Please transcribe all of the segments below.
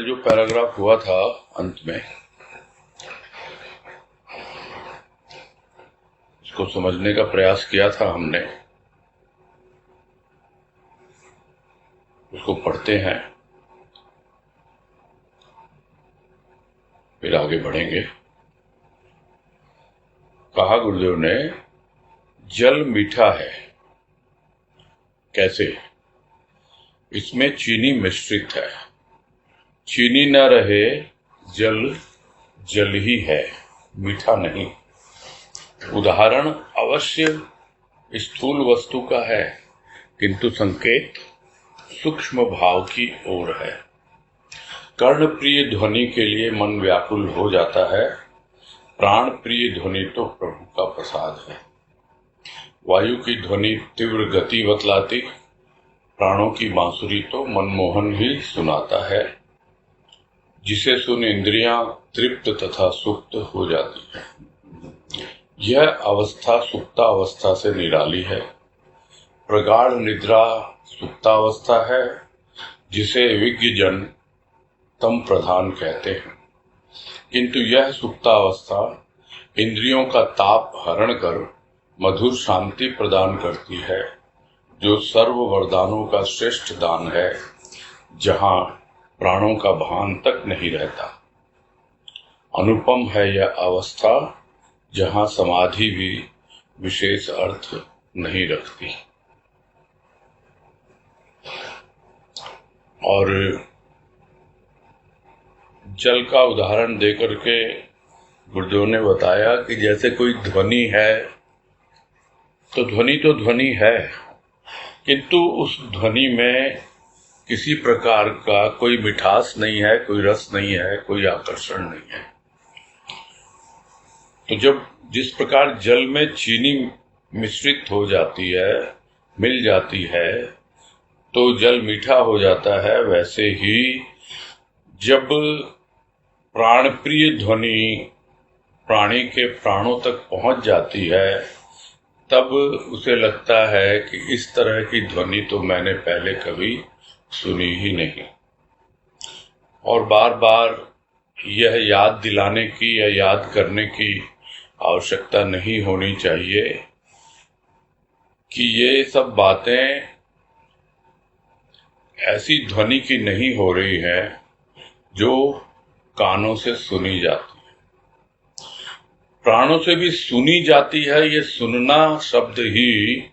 कल जो पैराग्राफ हुआ था अंत में, इसको समझने का प्रयास किया था हमने। उसको पढ़ते हैं, फिर आगे बढ़ेंगे। कहा गुरुदेव ने, जल मीठा है। कैसे? इसमें चीनी मिश्रित है। चीनी न रहे जल जल ही है, मीठा नहीं। उदाहरण अवश्य स्थूल वस्तु का है, किंतु संकेत सूक्ष्म भाव की ओर है। कर्ण प्रिय ध्वनि के लिए मन व्याकुल हो जाता है, प्राण प्रिय ध्वनि तो प्रभु का प्रसाद है। वायु की ध्वनि तीव्र गति बतलाती, प्राणों की बांसुरी तो मनमोहन ही सुनाता है, जिसे सुन इंद्रियां तृप्त तथा सुप्त हो जाती है। यह अवस्था सुप्तावस्था से निराली है। प्रगाढ़ निद्रा सुप्तावस्था है, जिसे विज्ञ जन तम प्रधान कहते हैं। किंतु यह सुप्तावस्था इंद्रियों का ताप हरण कर मधुर शांति प्रदान करती है, जो सर्व वरदानों का श्रेष्ठ दान है, जहां प्राणों का भान तक नहीं रहता। अनुपम है यह अवस्था, जहां समाधि भी विशेष अर्थ नहीं रखती। और जल का उदाहरण देकर के गुरुदेव ने बताया कि जैसे कोई ध्वनि है, तो ध्वनि है, किंतु उस ध्वनि में किसी प्रकार का कोई मिठास नहीं है, कोई रस नहीं है, कोई आकर्षण नहीं है। तो जब जिस प्रकार जल में चीनी मिश्रित हो जाती है, मिल जाती है, तो जल मीठा हो जाता है, वैसे ही जब प्राण प्रिय ध्वनि प्राणी के प्राणों तक पहुंच जाती है, तब उसे लगता है कि इस तरह की ध्वनि तो मैंने पहले कभी सुनी ही नहीं। और बार बार यह याद दिलाने की या याद करने की आवश्यकता नहीं होनी चाहिए कि ये सब बातें ऐसी ध्वनि की नहीं हो रही है जो कानों से सुनी जाती है। प्राणों से भी सुनी जाती है। ये सुनना शब्द ही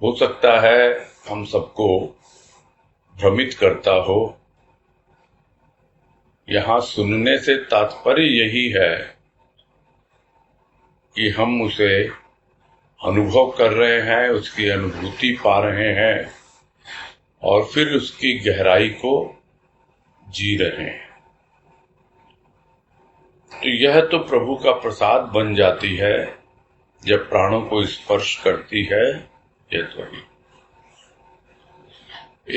हो सकता है हम सबको भ्रमित करता हो। यहाँ सुनने से तात्पर्य यही है कि हम उसे अनुभव कर रहे हैं, उसकी अनुभूति पा रहे हैं और फिर उसकी गहराई को जी रहे हैं। तो यह तो प्रभु का प्रसाद बन जाती है जब प्राणों को स्पर्श करती है ये ध्वनि।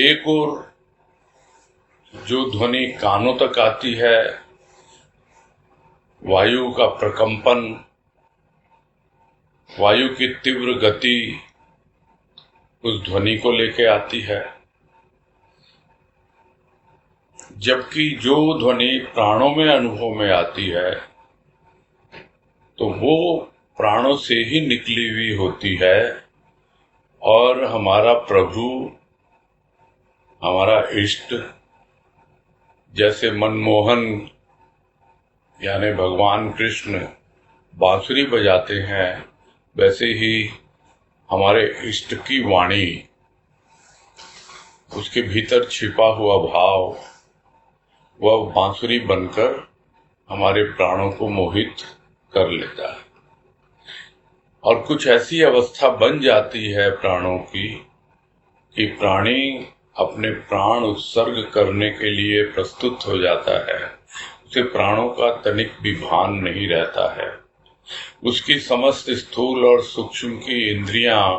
एक और जो ध्वनि कानों तक आती है, वायु का प्रकंपन, वायु की तीव्र गति उस ध्वनि को लेके आती है। जबकि जो ध्वनि प्राणों में अनुभव में आती है, तो वो प्राणों से ही निकली हुई होती है और हमारा प्रभु, हमारा इष्ट, जैसे मनमोहन यानी भगवान कृष्ण बांसुरी बजाते हैं, वैसे ही हमारे इष्ट की वाणी, उसके भीतर छिपा हुआ भाव, वह बांसुरी बनकर हमारे प्राणों को मोहित कर लेता है। और कुछ ऐसी अवस्था बन जाती है प्राणों की कि प्राणी अपने प्राण उत्सर्ग करने के लिए प्रस्तुत हो जाता है। उसे प्राणों का तनिक भी भान नहीं रहता है। उसकी समस्त स्थूल और सूक्ष्म की इंद्रियां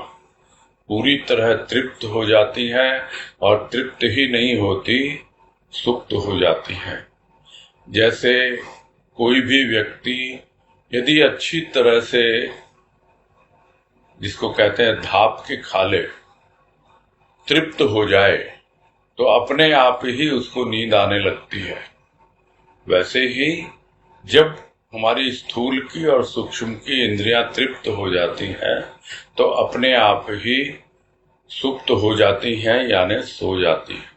पूरी तरह तृप्त हो जाती हैं और तृप्त ही नहीं होती, सुप्त हो जाती हैं। जैसे कोई भी व्यक्ति यदि अच्छी तरह से, जिसको कहते हैं धाप के खा ले, तृप्त हो जाए, तो अपने आप ही उसको नींद आने लगती है। वैसे ही जब हमारी स्थूल की और सूक्ष्म की इंद्रियां तृप्त हो जाती हैं तो अपने आप ही सुप्त हो जाती हैं, यानी सो जाती हैं।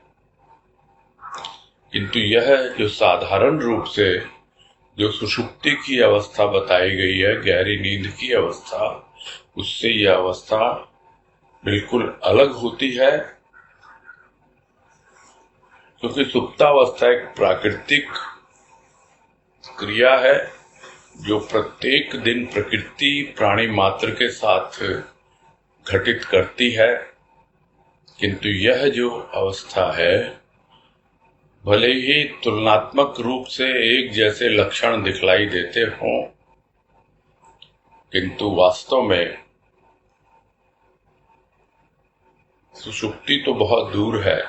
किंतु यह जो साधारण रूप से जो सुषुप्ति की अवस्था बताई गई है, गहरी नींद की अवस्था, उससे यह अवस्था बिल्कुल अलग होती है, क्योंकि सुप्तावस्था एक प्राकृतिक क्रिया है जो प्रत्येक दिन प्रकृति प्राणी मात्र के साथ घटित करती है। किंतु यह जो अवस्था है, भले ही तुलनात्मक रूप से एक जैसे लक्षण दिखलाई देते हों, किंतु वास्तव में सुषुप्ति तो बहुत दूर है।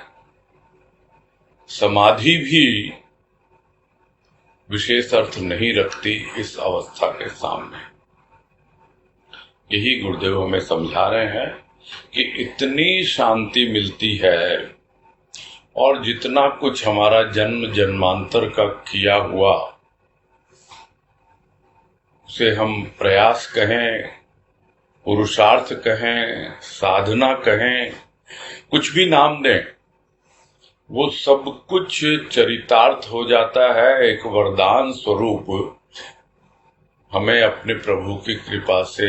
समाधि भी विशेष अर्थ नहीं रखती इस अवस्था के सामने। यही गुरुदेव हमें समझा रहे हैं कि इतनी शांति मिलती है, और जितना कुछ हमारा जन्म जन्मांतर का किया हुआ, उसे हम प्रयास कहें, पुरुषार्थ कहें, साधना कहें, कुछ भी नाम दें, वो सब कुछ चरितार्थ हो जाता है, एक वरदान स्वरूप हमें अपने प्रभु की कृपा से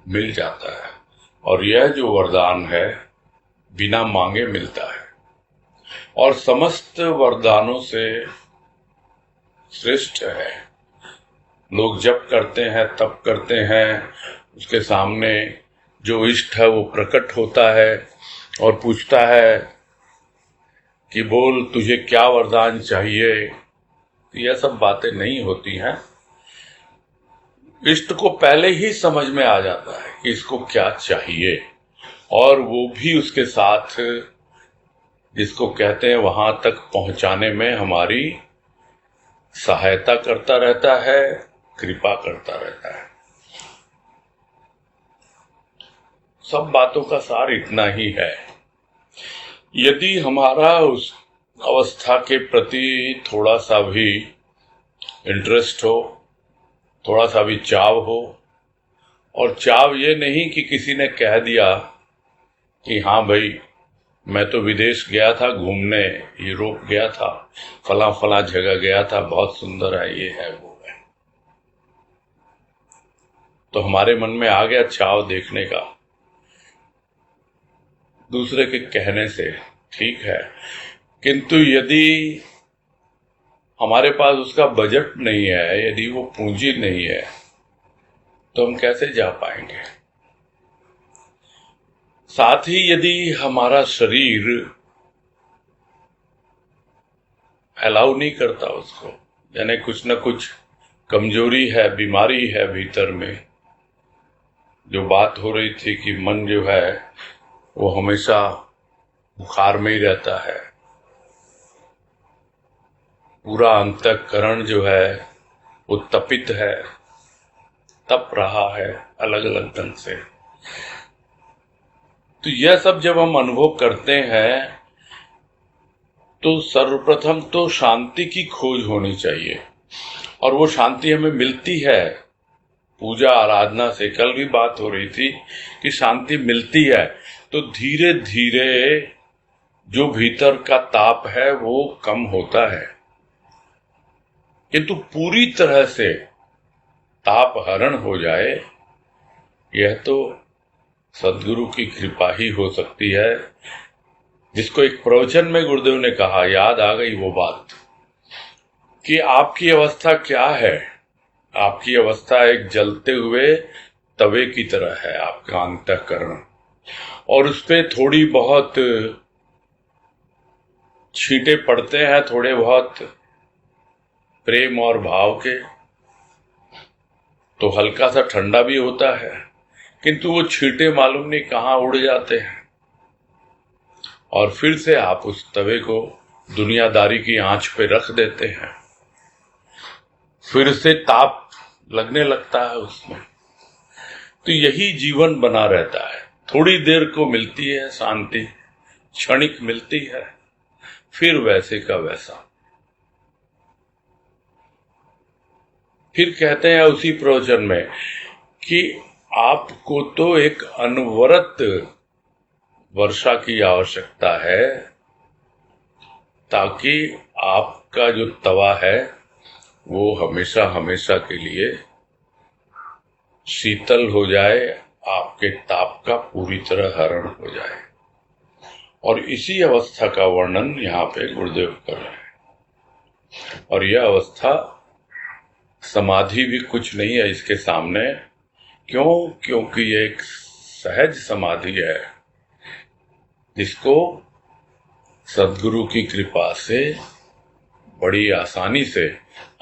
मिल जाता है। और यह जो वरदान है बिना मांगे मिलता है, और समस्त वरदानों से श्रेष्ठ है। लोग जप करते हैं, तप करते हैं, उसके सामने जो इष्ट है वो प्रकट होता है और पूछता है कि बोल तुझे क्या वरदान चाहिए। यह सब बातें नहीं होती हैं। इष्ट को पहले ही समझ में आ जाता है कि इसको क्या चाहिए, और वो भी उसके साथ जिसको कहते हैं वहां तक पहुंचाने में हमारी सहायता करता रहता है, कृपा करता रहता है। सब बातों का सार इतना ही है। यदि हमारा उस अवस्था के प्रति थोड़ा सा भी इंटरेस्ट हो, थोड़ा सा भी चाव हो, और चाव ये नहीं कि किसी ने कह दिया कि हाँ भाई मैं तो विदेश गया था घूमने, यूरोप गया था, फला फला जगह गया था, बहुत सुंदर है, ये है वो है, तो हमारे मन में आ गया चाव देखने का दूसरे के कहने से, ठीक है। किंतु यदि हमारे पास उसका बजट नहीं है, यदि वो पूंजी नहीं है, तो हम कैसे जा पाएंगे। साथ ही यदि हमारा शरीर अलाउ नहीं करता उसको, यानी कुछ न कुछ कमजोरी है, बीमारी है भीतर में, जो बात हो रही थी कि मन जो है वो हमेशा बुखार में ही रहता है, पूरा अंतःकरण जो है वो तपित है, तप रहा है अलग अलग ढंग से। तो यह सब जब हम अनुभव करते हैं तो सर्वप्रथम तो शांति की खोज होनी चाहिए, और वो शांति हमें मिलती है पूजा आराधना से। कल भी बात हो रही थी कि शांति मिलती है, तो धीरे धीरे जो भीतर का ताप है वो कम होता है, किंतु पूरी तरह से ताप हरण हो जाए, यह तो सद्गुरु की कृपा ही हो सकती है। जिसको एक प्रवचन में गुरुदेव ने कहा, याद आ गई वो बात, कि आपकी अवस्था क्या है। आपकी अवस्था एक जलते हुए तवे की तरह है, आपका अंतःकरण, और उस पे थोड़ी बहुत छींटे पड़ते हैं, थोड़े बहुत प्रेम और भाव के, तो हल्का सा ठंडा भी होता है, किंतु वो छींटे मालूम नहीं कहाँ उड़ जाते हैं, और फिर से आप उस तवे को दुनियादारी की आंच पे रख देते हैं, फिर से ताप लगने लगता है उसमें। तो यही जीवन बना रहता है। थोड़ी देर को मिलती है शांति, क्षणिक मिलती है, फिर वैसे का वैसा। फिर कहते हैं उसी प्रवचन में कि आपको तो एक अनवरत वर्षा की आवश्यकता है ताकि आपका जो तवा है वो हमेशा हमेशा के लिए शीतल हो जाए, आपके ताप का पूरी तरह हरण हो जाए। और इसी अवस्था का वर्णन यहाँ पे गुरुदेव कर रहे हैं। और यह अवस्था समाधि भी कुछ नहीं है इसके सामने। क्यों? क्योंकि ये एक सहज समाधि है जिसको सद्गुरु की कृपा से बड़ी आसानी से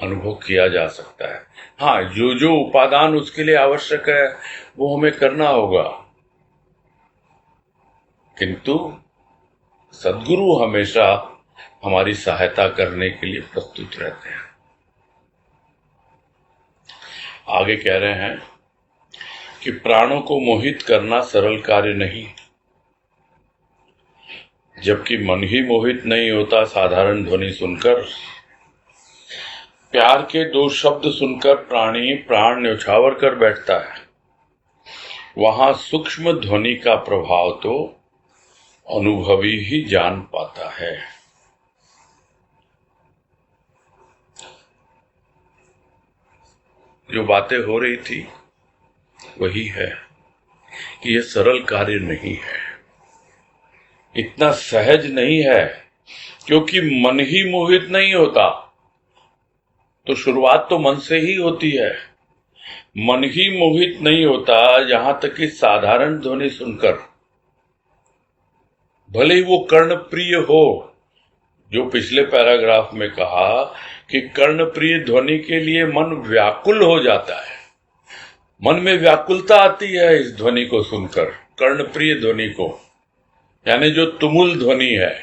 अनुभव किया जा सकता है। हाँ, जो जो उपादान उसके लिए आवश्यक है वो हमें करना होगा, किंतु सद्गुरु हमेशा हमारी सहायता करने के लिए प्रस्तुत रहते हैं। आगे कह रहे हैं कि प्राणों को मोहित करना सरल कार्य नहीं, जबकि मन ही मोहित नहीं होता साधारण ध्वनि सुनकर। प्यार के दो शब्द सुनकर प्राणी प्राण न्यौछावर कर बैठता है। वहां सूक्ष्म ध्वनि का प्रभाव तो अनुभवी ही जान पाता है। जो बातें हो रही थी वही है कि यह सरल कार्य नहीं है, इतना सहज नहीं है, क्योंकि मन ही मोहित नहीं होता। तो शुरुआत तो मन से ही होती है। मन ही मोहित नहीं होता यहां तक कि साधारण ध्वनि सुनकर, भले ही वो कर्णप्रिय हो। जो पिछले पैराग्राफ में कहा कि कर्णप्रिय ध्वनि के लिए मन व्याकुल हो जाता है, मन में व्याकुलता आती है इस ध्वनि को सुनकर, कर्णप्रिय ध्वनि को, यानी जो तुमुल ध्वनि है।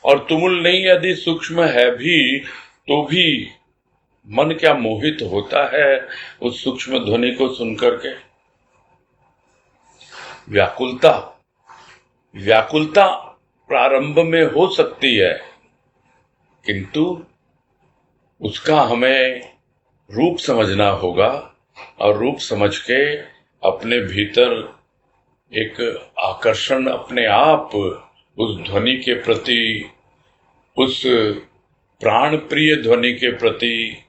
और तुमुल नहीं यदि सूक्ष्म है भी तो भी मन क्या मोहित होता है उस सूक्ष्म ध्वनि को सुनकर के। व्याकुलता प्रारंभ में हो सकती है, किंतु उसका हमें रूप समझना होगा और रूप समझ के अपने भीतर एक आकर्षण अपने आप उस ध्वनि के प्रति, उस प्राण प्रिय ध्वनि के प्रति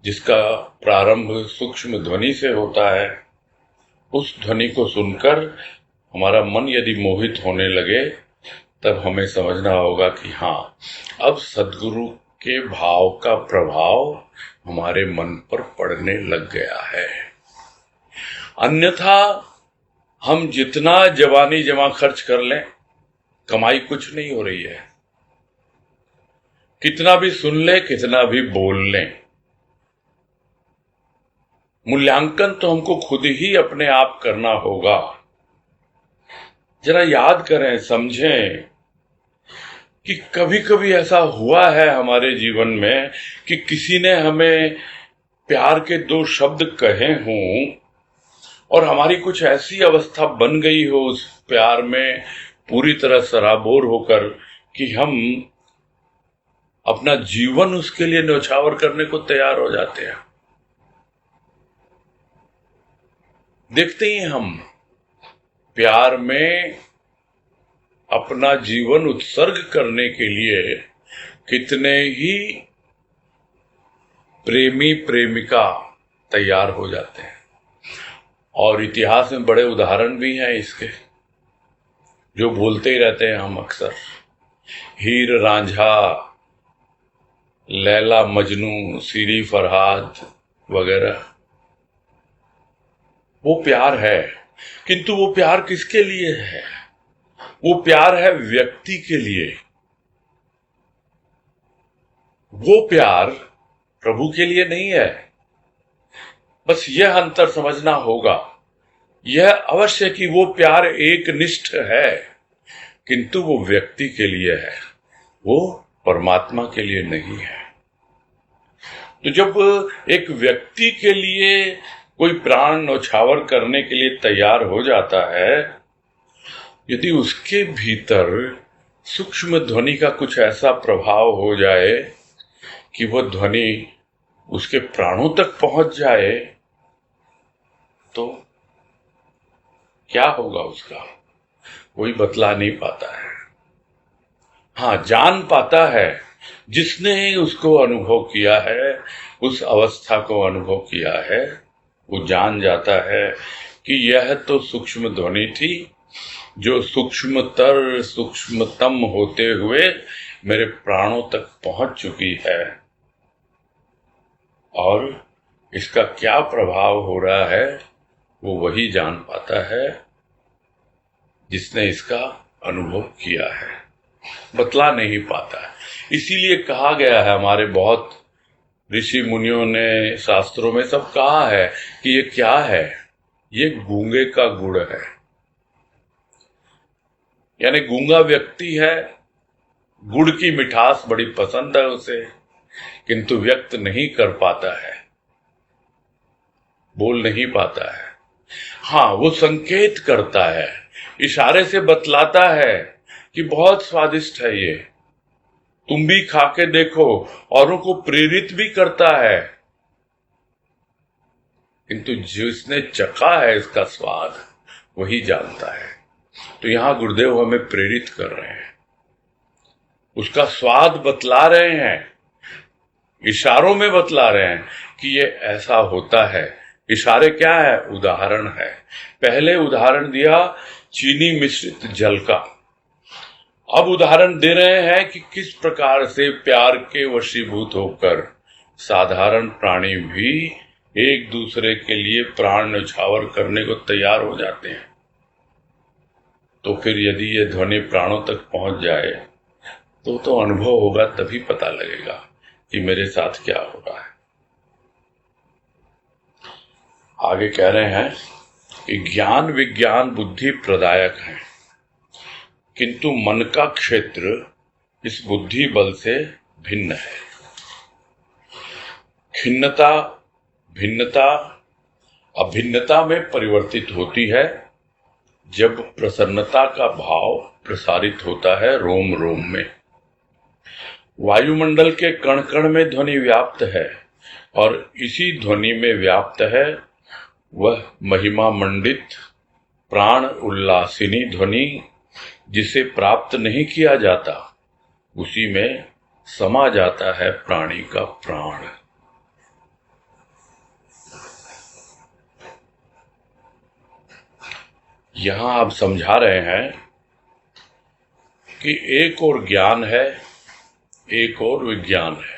जिसका प्रारंभ सूक्ष्म ध्वनि से होता है, उस ध्वनि को सुनकर हमारा मन यदि मोहित होने लगे तब हमें समझना होगा कि हाँ, अब सद्गुरु के भाव का प्रभाव हमारे मन पर पड़ने लग गया है। अन्यथा हम जितना जवानी जमा खर्च कर लें, कमाई कुछ नहीं हो रही है। कितना भी सुन लें, कितना भी बोल लें, मूल्यांकन तो हमको खुद ही अपने आप करना होगा। जरा याद करें, समझें कि कभी कभी ऐसा हुआ है हमारे जीवन में कि किसी ने हमें प्यार के दो शब्द कहे हों और हमारी कुछ ऐसी अवस्था बन गई हो उस प्यार में पूरी तरह सराबोर होकर कि हम अपना जीवन उसके लिए न्यौछावर करने को तैयार हो जाते हैं। देखते ही हम प्यार में अपना जीवन उत्सर्ग करने के लिए कितने ही प्रेमी प्रेमिका तैयार हो जाते हैं। और इतिहास में बड़े उदाहरण भी हैं इसके, जो बोलते ही रहते हैं हम अक्सर। हीर रांझा, लैला मजनू, सीरी फरहाद वगैरह, वो प्यार है, किंतु वो प्यार किसके लिए है? वो प्यार है व्यक्ति के लिए। वो प्यार प्रभु के लिए नहीं है। बस यह अंतर समझना होगा। यह अवश्य कि वो प्यार एक निष्ठ है, किंतु वो व्यक्ति के लिए है, वो परमात्मा के लिए नहीं है। तो जब एक व्यक्ति के लिए कोई प्राण न्यौछावर करने के लिए तैयार हो जाता है, यदि उसके भीतर सूक्ष्म ध्वनि का कुछ ऐसा प्रभाव हो जाए कि वह ध्वनि उसके प्राणों तक पहुंच जाए तो क्या होगा उसका, कोई बतला नहीं पाता है। हाँ, जान पाता है जिसने उसको अनुभव किया है, उस अवस्था को अनुभव किया है, वो जान जाता है कि यह तो सूक्ष्म ध्वनि थी जो सूक्ष्मतर सूक्ष्मतम होते हुए मेरे प्राणों तक पहुंच चुकी है, और इसका क्या प्रभाव हो रहा है वो वही जान पाता है जिसने इसका अनुभव किया है, बतला नहीं पाता है। इसीलिए कहा गया है, हमारे बहुत ऋषि मुनियों ने शास्त्रों में सब कहा है कि ये क्या है, ये गूंगे का गुड़ है। यानी गूंगा व्यक्ति है, गुड़ की मिठास बड़ी पसंद है उसे, किंतु व्यक्त नहीं कर पाता है, बोल नहीं पाता है। हाँ, वो संकेत करता है, इशारे से बतलाता है कि बहुत स्वादिष्ट है ये, तुम भी खा के देखो, औरों को प्रेरित भी करता है। किंतु जिसने चखा है इसका स्वाद, वही जानता है। तो यहां गुरुदेव हमें प्रेरित कर रहे हैं, उसका स्वाद बतला रहे हैं, इशारों में बतला रहे हैं कि ये ऐसा होता है। इशारे क्या है? उदाहरण है। पहले उदाहरण दिया चीनी मिश्रित जल का, अब उदाहरण दे रहे हैं कि किस प्रकार से प्यार के वशीभूत होकर साधारण प्राणी भी एक दूसरे के लिए प्राण न्यौछावर करने को तैयार हो जाते हैं। तो फिर यदि ये ध्वनि प्राणों तक पहुंच जाए तो अनुभव होगा, तभी पता लगेगा कि मेरे साथ क्या हो रहा है। आगे कह रहे हैं कि ज्ञान विज्ञान बुद्धि प्रदायक है, किंतु मन का क्षेत्र इस बुद्धि बल से भिन्न है। खिन्नता भिन्नता अभिन्नता में परिवर्तित होती है जब प्रसन्नता का भाव प्रसारित होता है रोम रोम में। वायुमंडल के कण कण में ध्वनि व्याप्त है, और इसी ध्वनि में व्याप्त है वह महिमा मंडित प्राण उल्लासिनी ध्वनि जिसे प्राप्त नहीं किया जाता, उसी में समा जाता है प्राणी का प्राण। यहां आप समझा रहे हैं कि एक और ज्ञान है, एक और विज्ञान है।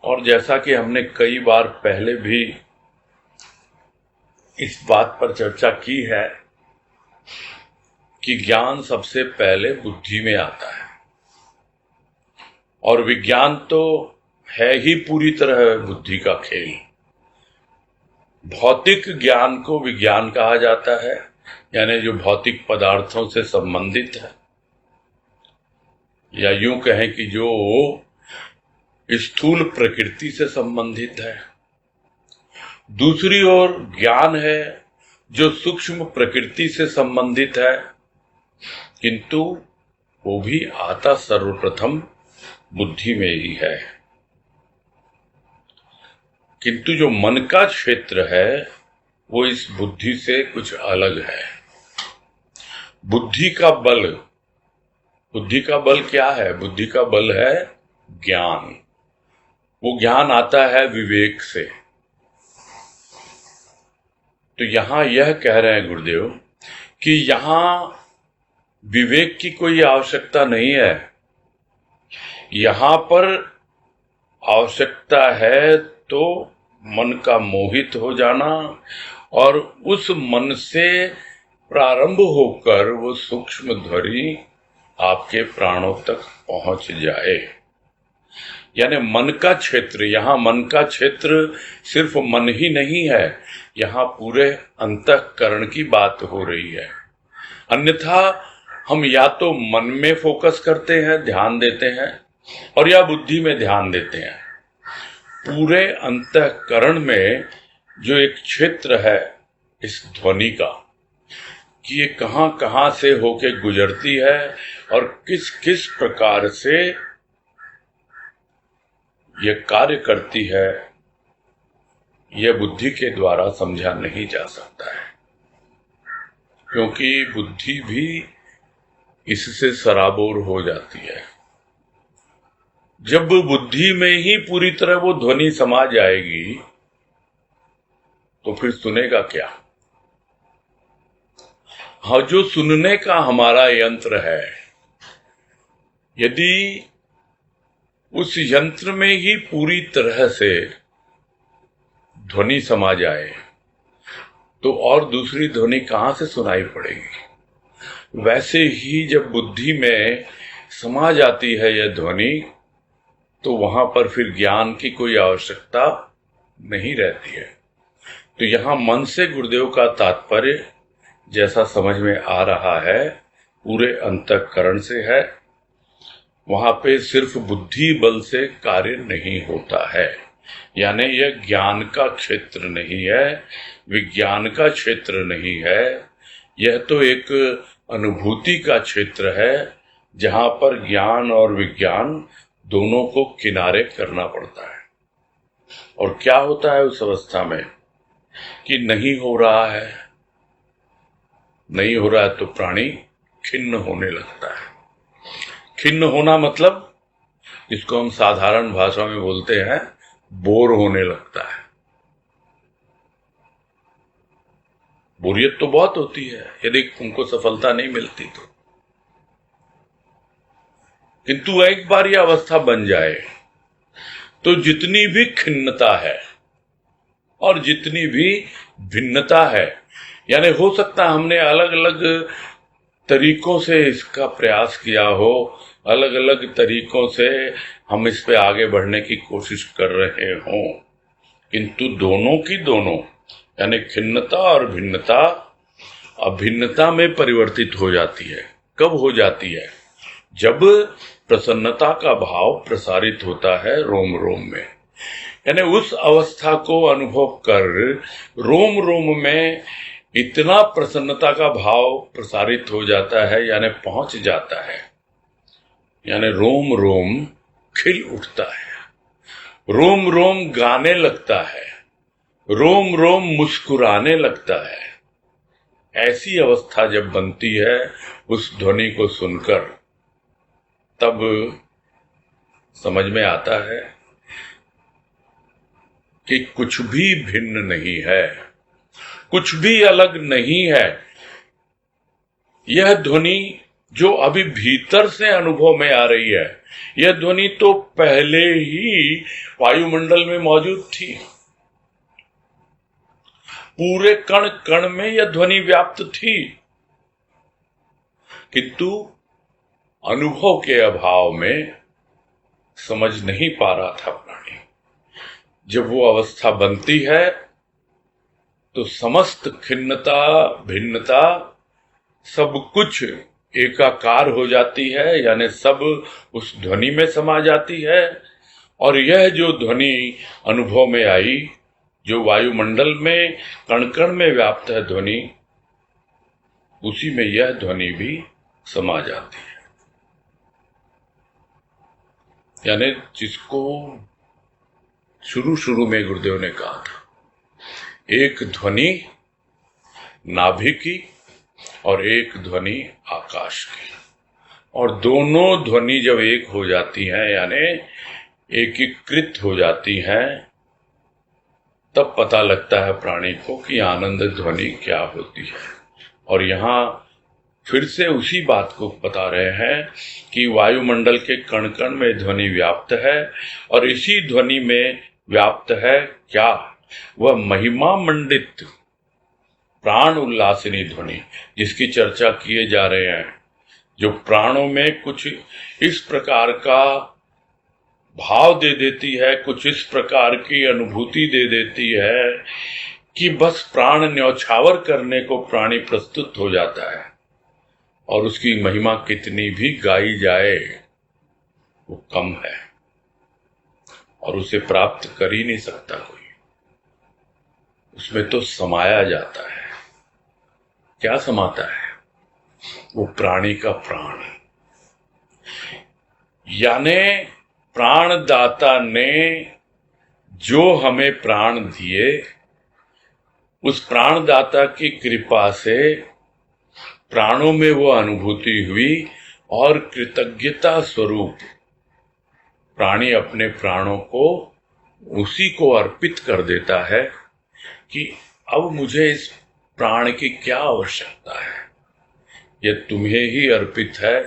और जैसा कि हमने कई बार पहले भी इस बात पर चर्चा की है कि ज्ञान सबसे पहले बुद्धि में आता है, और विज्ञान तो है ही पूरी तरह बुद्धि का खेल। भौतिक ज्ञान को विज्ञान कहा जाता है, यानी जो भौतिक पदार्थों से संबंधित है, या यूं कहें कि जो स्थूल प्रकृति से संबंधित है। दूसरी ओर ज्ञान है जो सूक्ष्म प्रकृति से संबंधित है, किंतु वो भी आता सर्वप्रथम बुद्धि में ही है। किंतु जो मन का क्षेत्र है वो इस बुद्धि से कुछ अलग है। बुद्धि का बल क्या है? बुद्धि का बल है ज्ञान। वो ज्ञान आता है विवेक से। तो यहां यह कह रहे हैं गुरुदेव कि यहां विवेक की कोई आवश्यकता नहीं है। यहां पर आवश्यकता है तो मन का मोहित हो जाना, और उस मन से प्रारंभ होकर वो सूक्ष्म ध्वनि आपके प्राणों तक पहुंच जाए। यानी मन का क्षेत्र, यहां मन का क्षेत्र सिर्फ मन ही नहीं है, यहां पूरे अंतःकरण की बात हो रही है। अन्यथा हम या तो मन में फोकस करते हैं, ध्यान देते हैं, और या बुद्धि में ध्यान देते हैं। पूरे अंतःकरण में जो एक क्षेत्र है इस ध्वनि का, कि ये कहां कहां से होके गुजरती है और किस किस प्रकार से यह कार्य करती है, यह बुद्धि के द्वारा समझा नहीं जा सकता है, क्योंकि बुद्धि भी इससे सराबोर हो जाती है। जब बुद्धि में ही पूरी तरह वो ध्वनि समा जाएगी तो फिर सुनेगा क्या? हाँ, जो सुनने का हमारा यंत्र है, यदि उस यंत्र में ही पूरी तरह से ध्वनि समा जाए तो और दूसरी ध्वनि कहां से सुनाई पड़ेगी? वैसे ही जब बुद्धि में समा जाती है यह ध्वनि, तो वहां पर फिर ज्ञान की कोई आवश्यकता नहीं रहती है। तो यहां मन से गुरुदेव का तात्पर्य, जैसा समझ में आ रहा है, पूरे अंतःकरण से है। वहां पे सिर्फ बुद्धि बल से कार्य नहीं होता है, यानी यह ज्ञान का क्षेत्र नहीं है, विज्ञान का क्षेत्र नहीं है। यह तो एक अनुभूति का क्षेत्र है, जहां पर ज्ञान और विज्ञान दोनों को किनारे करना पड़ता है। और क्या होता है उस अवस्था में कि नहीं हो रहा है, नहीं हो रहा है तो प्राणी खिन्न होने लगता है। खिन्न होना मतलब, जिसको हम साधारण भाषा में बोलते हैं, बोर होने लगता है। बोरियत तो बहुत होती है यदि उनको सफलता नहीं मिलती तो, किंतु एक बार यह अवस्था बन जाए तो जितनी भी खिन्नता है और जितनी भी भिन्नता है, यानी हो सकता है हमने अलग अलग तरीकों से इसका प्रयास किया हो, अलग अलग तरीकों से हम इस पे आगे बढ़ने की कोशिश कर रहे हों, किंतु दोनों की दोनों, यानी खिन्नता और भिन्नता अभिन्नता में परिवर्तित हो जाती है। कब हो जाती है? जब प्रसन्नता का भाव प्रसारित होता है रोम रोम में, यानी उस अवस्था को अनुभव कर रोम रोम में इतना प्रसन्नता का भाव प्रसारित हो जाता है, यानी पहुंच जाता है, यानी रोम रोम खिल उठता है, रोम रोम गाने लगता है, रोम रोम मुस्कुराने लगता है। ऐसी अवस्था जब बनती है उस ध्वनि को सुनकर, तब समझ में आता है कि कुछ भी भिन्न नहीं है, कुछ भी अलग नहीं है। यह ध्वनि जो अभी भीतर से अनुभव में आ रही है, यह ध्वनि तो पहले ही वायुमंडल में मौजूद थी। पूरे कण कण में यह ध्वनि व्याप्त थी, किंतु अनुभव के अभाव में समझ नहीं पा रहा था प्राणी। जब वो अवस्था बनती है तो समस्त खिन्नता भिन्नता सब कुछ एकाकार हो जाती है, यानी सब उस ध्वनि में समा जाती है। और यह जो ध्वनि अनुभव में आई, जो वायुमंडल में कण कण में व्याप्त है ध्वनि, उसी में यह ध्वनि भी समा जाती है। यानी जिसको शुरू शुरू में गुरुदेव ने कहा था, एक ध्वनि नाभि की और एक ध्वनि आकाश की, और दोनों ध्वनि जब एक हो जाती हैं, यानी एकीकृत हो जाती हैं, तब पता लगता है प्राणी को कि आनंद ध्वनि क्या होती है। और यहां फिर से उसी बात को बता रहे हैं कि वायुमंडल के कण कण में ध्वनि व्याप्त है, और इसी ध्वनि में व्याप्त है क्या? वह महिमा मंडित प्राण उल्लासिनी ध्वनि, जिसकी चर्चा किए जा रहे हैं, जो प्राणों में कुछ इस प्रकार का भाव दे देती है, कुछ इस प्रकार की अनुभूति दे देती है कि बस प्राण न्यौछावर करने को प्राणी प्रस्तुत हो जाता है, और उसकी महिमा कितनी भी गाई जाए वो कम है, और उसे प्राप्त कर ही नहीं सकता कोई। उसमें तो समाया जाता है। क्या समाता है? वो प्राणी का प्राण, यानी प्राणदाता ने जो हमें प्राण दिए, उस प्राणदाता की कृपा से प्राणों में वो अनुभूति हुई और कृतज्ञता स्वरूप प्राणी अपने प्राणों को उसी को अर्पित कर देता है कि अब मुझे इस प्राण की क्या आवश्यकता है, यह तुम्हें ही अर्पित है,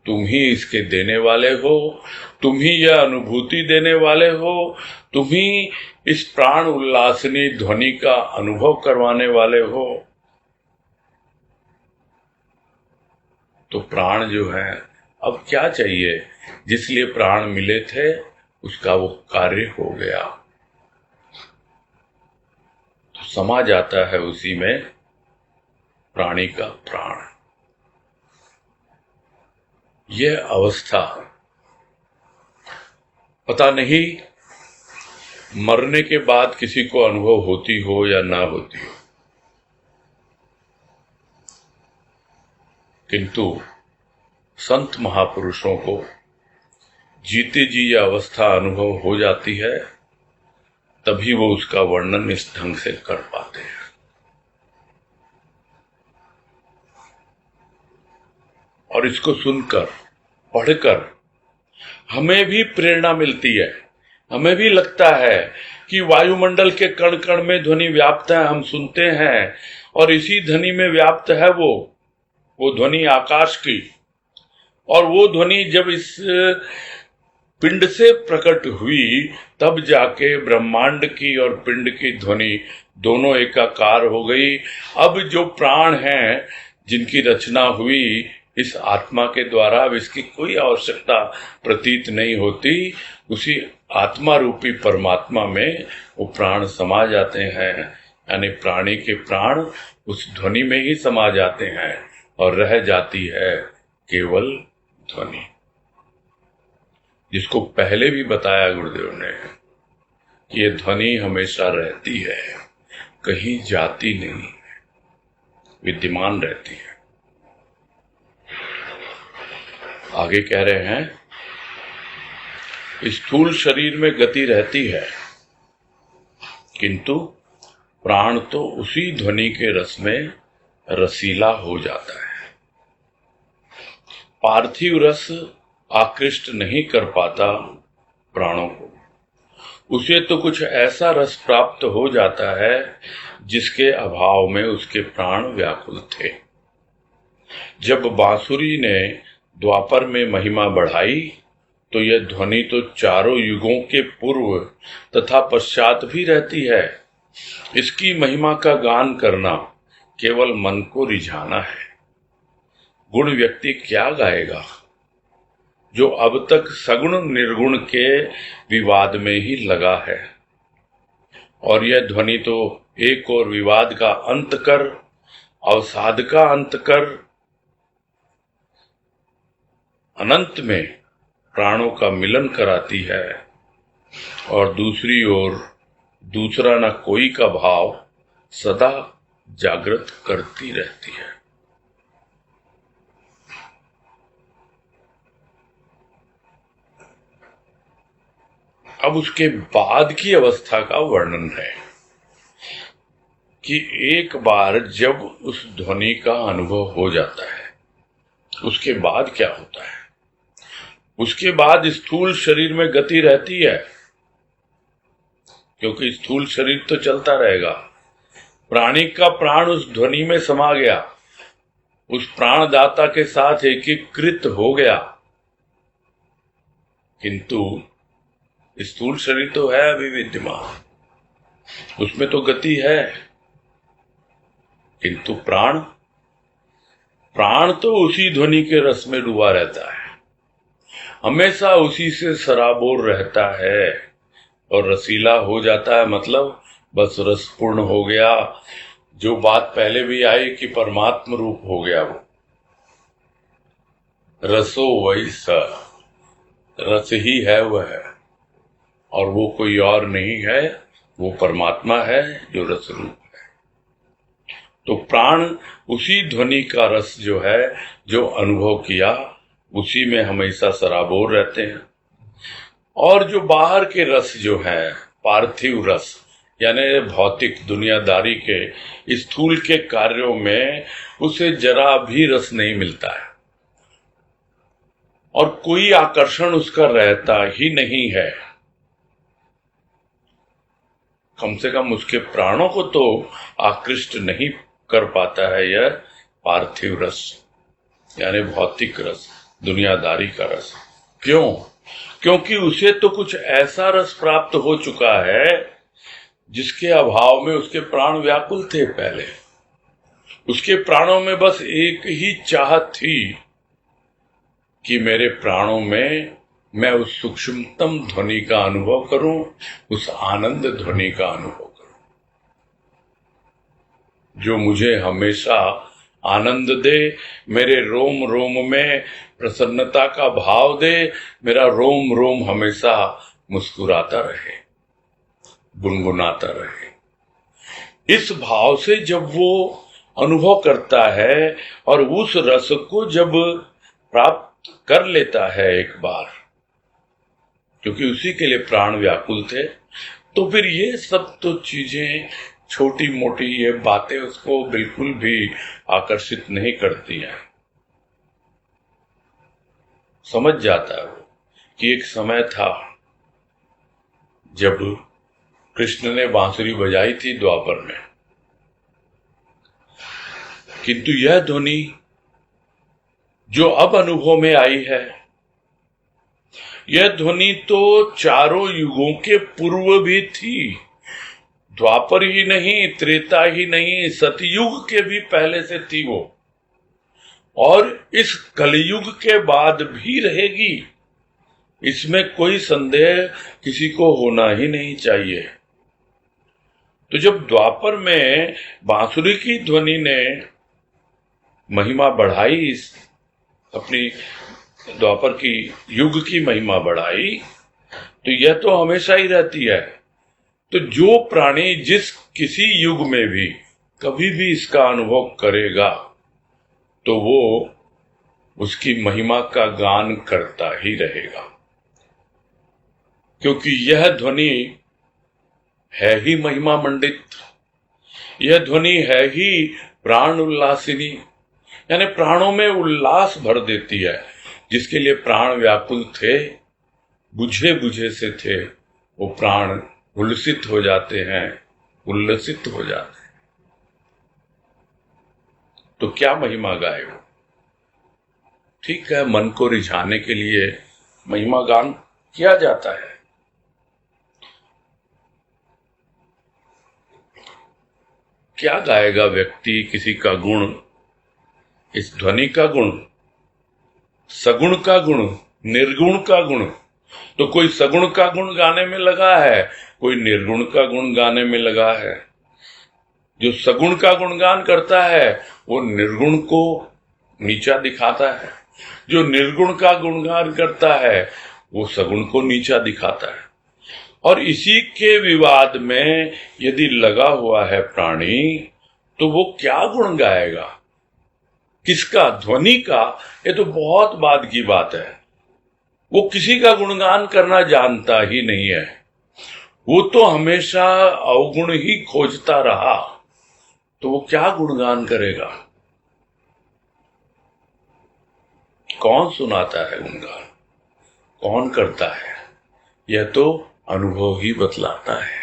तुम ही इसके देने वाले हो, तुम ही यह अनुभूति देने वाले हो, तुम ही इस प्राण उल्लासनी ध्वनि का अनुभव करवाने वाले हो। तो प्राण जो है, अब क्या चाहिए, जिस लिए प्राण मिले थे उसका वो कार्य हो गया, तो समा जाता है उसी में प्राणी का प्राण। यह अवस्था पता नहीं मरने के बाद किसी को अनुभव होती हो या ना होती हो, किंतु संत महापुरुषों को जीते जी यह अवस्था अनुभव हो जाती है, तभी वो उसका वर्णन इस ढंग से कर पाते हैं। और इसको सुनकर, पढ़कर हमें भी प्रेरणा मिलती है, हमें भी लगता है कि वायुमंडल के कण कण में ध्वनि व्याप्त है, हम सुनते हैं, और इसी ध्वनि में व्याप्त है वो ध्वनि आकाश की। और वो ध्वनि जब इस पिंड से प्रकट हुई, तब जाके ब्रह्मांड की और पिंड की ध्वनि दोनों एकाकार हो गई। अब जो प्राण हैं, जिनकी रचना हुई इस आत्मा के द्वारा, अब इसकी कोई आवश्यकता प्रतीत नहीं होती। उसी आत्मा रूपी परमात्मा में वो प्राण समा जाते हैं, यानी प्राणी के प्राण उस ध्वनि में ही समा जाते हैं और रह जाती है केवल ध्वनि, जिसको पहले भी बताया गुरुदेव ने कि ये ध्वनि हमेशा रहती है, कहीं जाती नहीं, विद्यमान रहती है। आगे कह रहे हैं, स्थूल शरीर में गति रहती है, किंतु प्राण तो उसी ध्वनि के रस में रसीला हो जाता है। पार्थिव रस आकृष्ट नहीं कर पाता प्राणों को, उसे तो कुछ ऐसा रस प्राप्त हो जाता है जिसके अभाव में उसके प्राण व्याकुल थे। जब बांसुरी ने द्वापर में महिमा बढ़ाई, तो यह ध्वनि तो चारों युगों के पूर्व तथा पश्चात भी रहती है। इसकी महिमा का गान करना केवल मन को रिझाना है। गुण व्यक्ति क्या गाएगा, जो अब तक सगुण निर्गुण के विवाद में ही लगा है। और यह ध्वनि तो एक और विवाद का अंत कर, अवसाद का अंत कर, अनंत में प्राणों का मिलन कराती है, और दूसरी ओर दूसरा न कोई का भाव सदा जागृत करती रहती है। अब उसके बाद की अवस्था का वर्णन है कि एक बार जब उस ध्वनि का अनुभव हो जाता है, उसके बाद क्या होता है। उसके बाद स्थूल शरीर में गति रहती है, क्योंकि स्थूल शरीर तो चलता रहेगा। प्राणी का प्राण उस ध्वनि में समा गया, उस प्राणदाता के साथ एकीकृत हो गया, किंतु स्थूल शरीर तो है अभी विद्यमान, उसमें तो गति है, किंतु प्राण तो उसी ध्वनि के रस में डूबा रहता है, हमेशा उसी से सराबोर रहता है और रसीला हो जाता है। मतलब बस रस पूर्ण हो गया। जो बात पहले भी आई कि परमात्म रूप हो गया, वो रसो वही स, रस ही है वह, और वो कोई और नहीं है, वो परमात्मा है जो रस रूप है। तो प्राण उसी ध्वनि का रस जो है, जो अनुभव किया, उसी में हमेशा सराबोर रहते हैं। और जो बाहर के रस जो है, पार्थिव रस यानी भौतिक दुनियादारी के स्थूल के कार्यों में उसे जरा भी रस नहीं मिलता है और कोई आकर्षण उसका रहता ही नहीं है। कम से कम उसके प्राणों को तो आकृष्ट नहीं कर पाता है यह पार्थिव रस यानी भौतिक रस, दुनियादारी का रस। क्यों? क्योंकि उसे तो कुछ ऐसा रस प्राप्त हो चुका है जिसके अभाव में उसके प्राण व्याकुल थे। पहले उसके प्राणों में बस एक ही चाहत थी कि मेरे प्राणों में मैं उस सूक्ष्मतम ध्वनि का अनुभव करूं, उस आनंद ध्वनि का अनुभव करूं जो मुझे हमेशा आनंद दे, मेरे रोम रोम में प्रसन्नता का भाव दे, मेरा रोम रोम हमेशा मुस्कुराता रहे, गुनगुनाता रहे। इस भाव से जब वो अनुभव करता है और उस रस को जब प्राप्त कर लेता है एक बार, क्योंकि उसी के लिए प्राण व्याकुल थे, तो फिर ये सब तो चीजें छोटी मोटी ये बातें उसको बिल्कुल भी आकर्षित नहीं करती हैं। समझ जाता है कि एक समय था जब कृष्ण ने बांसुरी बजाई थी द्वापर में, किंतु यह ध्वनि जो अब अनुभव में आई है, यह ध्वनि तो चारों युगों के पूर्व भी थी। द्वापर ही नहीं, त्रेता ही नहीं, सतयुग के भी पहले से थी वो, और इस कलयुग के बाद भी रहेगी। इसमें कोई संदेह किसी को होना ही नहीं चाहिए। तो जब द्वापर में बांसुरी की ध्वनि ने महिमा बढ़ाई, अपनी द्वापर की युग की महिमा बढ़ाई, तो यह तो हमेशा ही रहती है। तो जो प्राणी जिस किसी युग में भी कभी भी इसका अनुभव करेगा तो वो उसकी महिमा का गान करता ही रहेगा, क्योंकि यह ध्वनि है ही महिमा मंडित, यह ध्वनि है ही प्राण उल्लासिनी, यानी प्राणों में उल्लास भर देती है। जिसके लिए प्राण व्याकुल थे, बुझे बुझे से थे, वो प्राण उल्लसित हो जाते हैं, उल्लसित हो जाते हैं। तो क्या महिमा गाए वो? ठीक है, मन को रिझाने के लिए महिमा गान किया जाता है। क्या गाएगा व्यक्ति किसी का गुण? इस ध्वनि का गुण, सगुण का गुण, निर्गुण का गुण। तो कोई सगुण का गुण गाने में लगा है, कोई निर्गुण का गुण गाने में लगा है। जो सगुण का गुणगान करता है वो निर्गुण को नीचा दिखाता है, जो निर्गुण का गुणगान करता है वो सगुण को नीचा दिखाता है। और इसी के विवाद में यदि लगा हुआ है प्राणी, तो वो क्या गुण गाएगा? किसका? ध्वनि का? ये तो बहुत बाद की बात है। वो किसी का गुणगान करना जानता ही नहीं है, वो तो हमेशा अवगुण ही खोजता रहा, तो वो क्या गुणगान करेगा? कौन सुनाता है गुणगान? कौन करता है? यह तो अनुभव ही बतलाता है।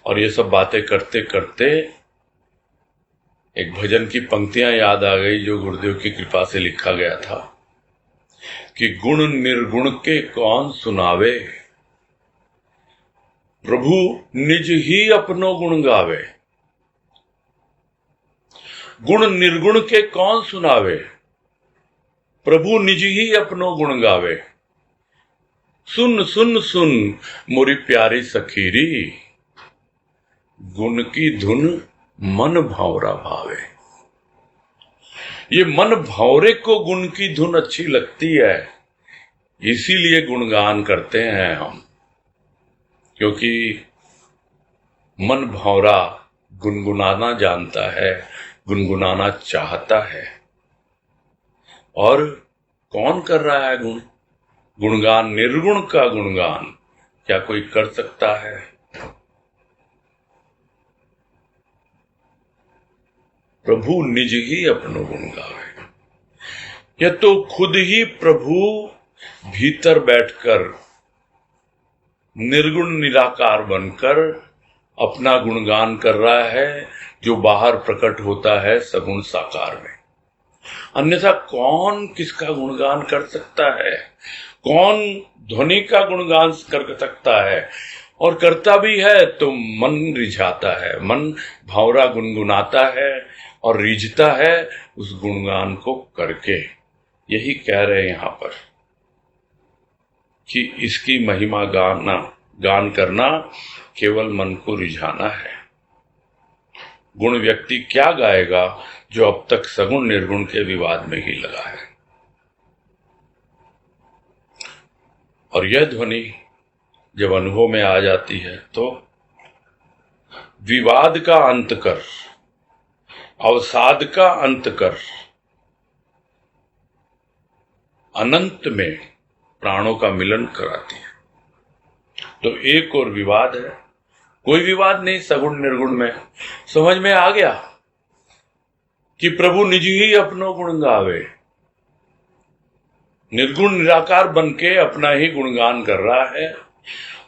और ये सब बातें करते करते एक भजन की पंक्तियां याद आ गई जो गुरुदेव की कृपा से लिखा गया था कि गुण निर्गुण के कौन सुनावे, प्रभु निज ही अपनो गुण गावे। गुण निर्गुण के कौन सुनावे, प्रभु निज ही अपनो गुण गावे। सुन सुन सुन मोरी प्यारी सखीरी, गुण की धुन मन भंवरा भावे। ये मन भंवरे को गुण की धुन अच्छी लगती है, इसीलिए गुणगान करते हैं हम, क्योंकि मन भंवरा गुनगुनाना जानता है, गुनगुनाना चाहता है। और कौन कर रहा है गुणगान? निर्गुण का गुणगान क्या कोई कर सकता है? प्रभु निज ही अपनो गुण गावे। यह तो खुद ही प्रभु भीतर बैठकर निर्गुण निराकार बनकर अपना गुणगान कर रहा है, जो बाहर प्रकट होता है सगुण साकार में। अन्यथा कौन किसका गुणगान कर सकता है? कौन ध्वनि का गुणगान कर सकता है? और करता भी है तो मन रिझाता है, मन भावरा गुनगुनाता है और रिझता है उस गुणगान को करके। यही कह रहे हैं यहां पर कि इसकी महिमा गान करना केवल मन को रिझाना है। गुण व्यक्ति क्या गाएगा जो अब तक सगुण निर्गुण के विवाद में ही लगा है? और यह ध्वनि जब अनुभव में आ जाती है तो विवाद का अंत कर, अवसाद का अंत कर, अनंत में प्राणों का मिलन कराती है। तो एक और विवाद है, कोई विवाद नहीं सगुण निर्गुण में। समझ में आ गया कि प्रभु निज ही अपनो गुण गावे, निर्गुण निराकार बन के अपना ही गुणगान कर रहा है।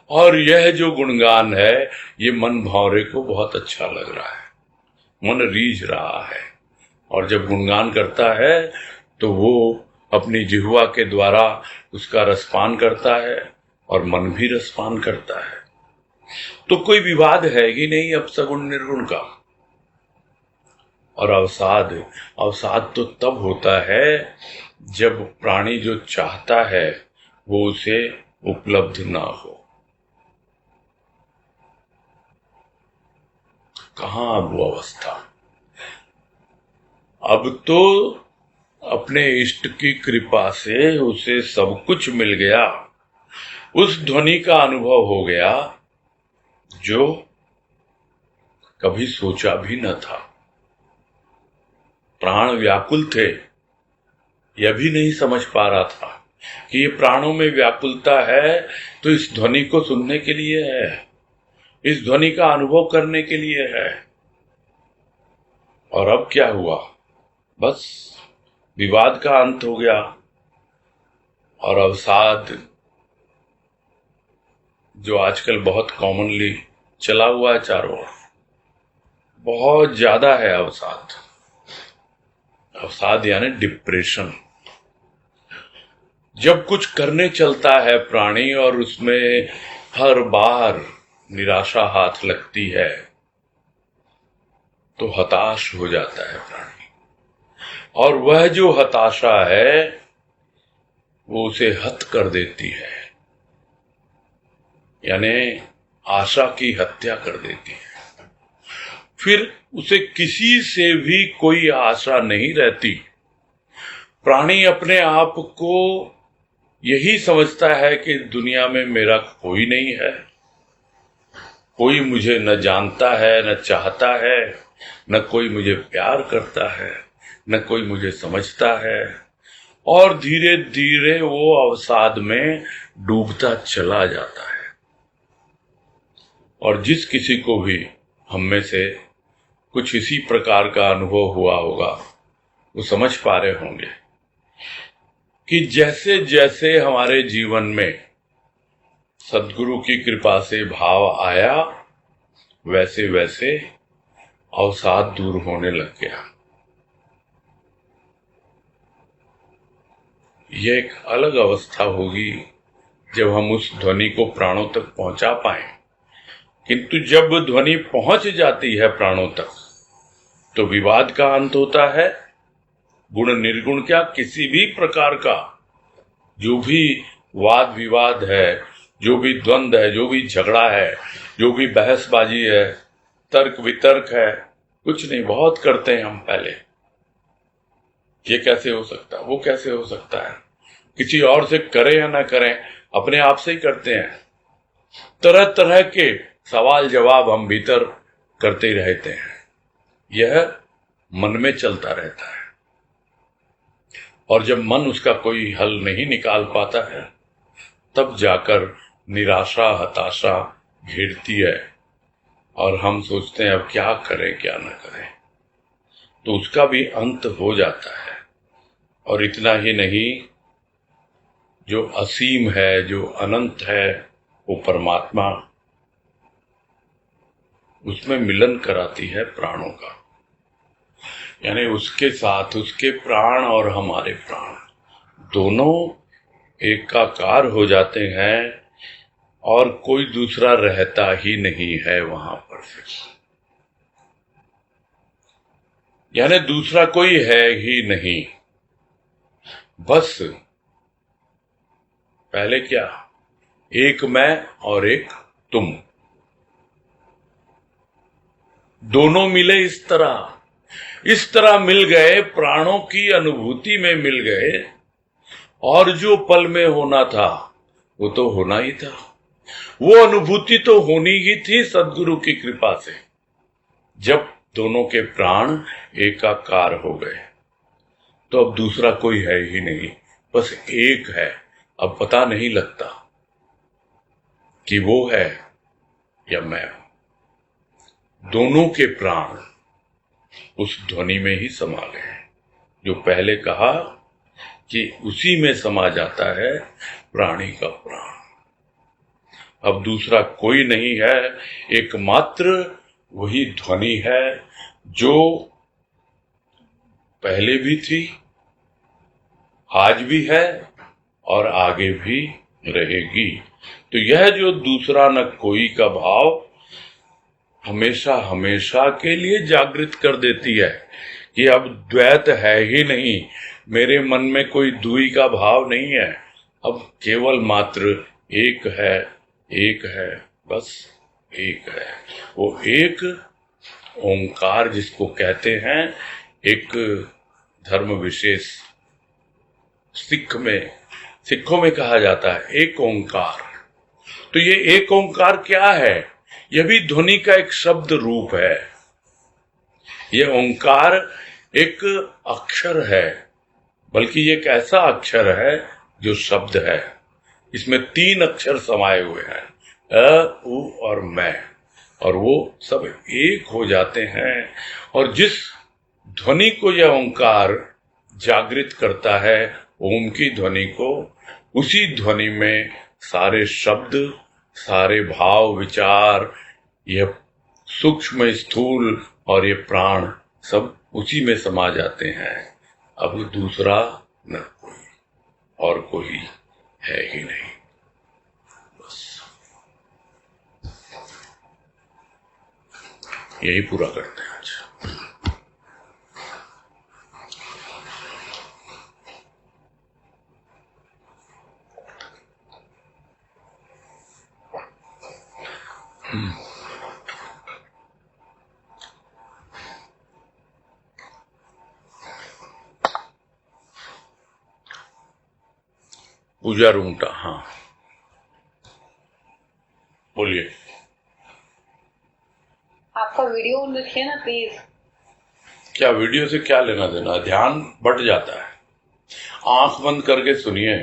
और यह जो गुणगान है ये मन भौरे को बहुत अच्छा लग रहा है, मन रीझ रहा है। और जब गुणगान करता है तो वो अपनी जिह्वा के द्वारा उसका रसपान करता है और मन भी रसपान करता है। तो कोई विवाद है ही नहीं अब सगुण निर्गुण का। और अवसाद तो तब होता है जब प्राणी जो चाहता है वो उसे उपलब्ध ना हो। कहां अब वो अवस्था? अब तो अपने इष्ट की कृपा से उसे सब कुछ मिल गया, उस ध्वनि का अनुभव हो गया जो कभी सोचा भी न था। प्राण व्याकुल थे, यह भी नहीं समझ पा रहा था कि ये प्राणों में व्याकुलता है तो इस ध्वनि को सुनने के लिए है, इस ध्वनि का अनुभव करने के लिए है। और अब क्या हुआ? बस विवाद का अंत हो गया और अवसाद जो आजकल बहुत कॉमनली चला हुआ है चारों ओर, बहुत ज्यादा है अवसाद यानी डिप्रेशन। जब कुछ करने चलता है प्राणी और उसमें हर बार निराशा हाथ लगती है तो हताश हो जाता है प्राणी। और वह जो हताशा है वो उसे हत कर देती है, यानी आशा की हत्या कर देती है। फिर उसे किसी से भी कोई आशा नहीं रहती। प्राणी अपने आप को यही समझता है कि दुनिया में मेरा कोई नहीं है, कोई मुझे न जानता है न चाहता है, न कोई मुझे प्यार करता है, न कोई मुझे समझता है। और धीरे धीरे वो अवसाद में डूबता चला जाता है। और जिस किसी को भी हम में से कुछ इसी प्रकार का अनुभव हुआ होगा वो समझ पा रहे होंगे कि जैसे जैसे हमारे जीवन में सद्गुरु की कृपा से भाव आया वैसे वैसे अवसाद दूर होने लग गया। यह एक अलग अवस्था होगी जब हम उस ध्वनि को प्राणों तक पहुंचा पाए। किंतु जब ध्वनि पहुंच जाती है प्राणों तक तो विवाद का अंत होता है। गुण निर्गुण क्या, किसी भी प्रकार का जो भी वाद विवाद है, जो भी द्वंद्व है, जो भी झगड़ा है, जो भी बहसबाजी है, तर्क वितर्क है, कुछ नहीं। बहुत करते हैं हम पहले, ये कैसे हो सकता है, वो कैसे हो सकता है, किसी और से करें या ना करें, अपने आप से ही करते हैं। तरह तरह के सवाल जवाब हम भीतर करते ही रहते हैं। यह मन में चलता रहता है। और जब मन उसका कोई हल नहीं निकाल पाता है, तब जाकर निराशा हताशा घेरती है और हम सोचते हैं अब क्या करें क्या न करें। तो उसका भी अंत हो जाता है। और इतना ही नहीं, जो असीम है, जो अनंत है, वो परमात्मा, उसमें मिलन कराती है प्राणों का। यानी उसके साथ उसके प्राण और हमारे प्राण दोनों एकाकार हो जाते हैं और कोई दूसरा रहता ही नहीं है वहां पर फिर। यानी दूसरा कोई है ही नहीं। बस पहले क्या, एक मैं और एक तुम, दोनों मिले इस तरह मिल गए, प्राणों की अनुभूति में मिल गए, और जो पल में होना था वो तो होना ही था। वो अनुभूति तो होनी ही थी सद्गुरु की कृपा से। जब दोनों के प्राण एकाकार हो गए तो अब दूसरा कोई है ही नहीं, बस एक है। अब पता नहीं लगता कि वो है या मैं हूं। दोनों के प्राण उस ध्वनि में ही समा गए। जो पहले कहा कि उसी में समा जाता है प्राणी का प्राण। अब दूसरा कोई नहीं है, एकमात्र वही ध्वनि है जो पहले भी थी, आज भी है और आगे भी रहेगी। तो यह जो दूसरा न कोई का भाव हमेशा हमेशा के लिए जागृत कर देती है कि अब द्वैत है ही नहीं, मेरे मन में कोई दुई का भाव नहीं है, अब केवल मात्र एक है, बस एक है। वो एक ओंकार जिसको कहते हैं, एक धर्म विशेष सिखों में कहा जाता है एक ओंकार। तो ये एक ओंकार क्या है? यह भी ध्वनि का एक शब्द रूप है। ये ओंकार एक अक्षर है, बल्कि ये एक ऐसा अक्षर है जो शब्द है। इसमें 3 अक्षर समाये हुए हैं, अ, उ और मैं, और वो सब एक हो जाते हैं। और जिस ध्वनि को यह ओंकार जागृत करता है, ओम की ध्वनि को, उसी ध्वनि में सारे शब्द, सारे भाव विचार, यह सूक्ष्म स्थूल और ये प्राण सब उसी में समा जाते हैं। अब दूसरा न कोई और कोई है ही नहीं। बस यही पूरा करते हैं आज। पूजा रूंगटा, हाँ बोलिए। आपका वीडियो लिखिए ना प्लीज। क्या वीडियो से क्या लेना देना? ध्यान बढ़ जाता है। आंख बंद करके सुनिए।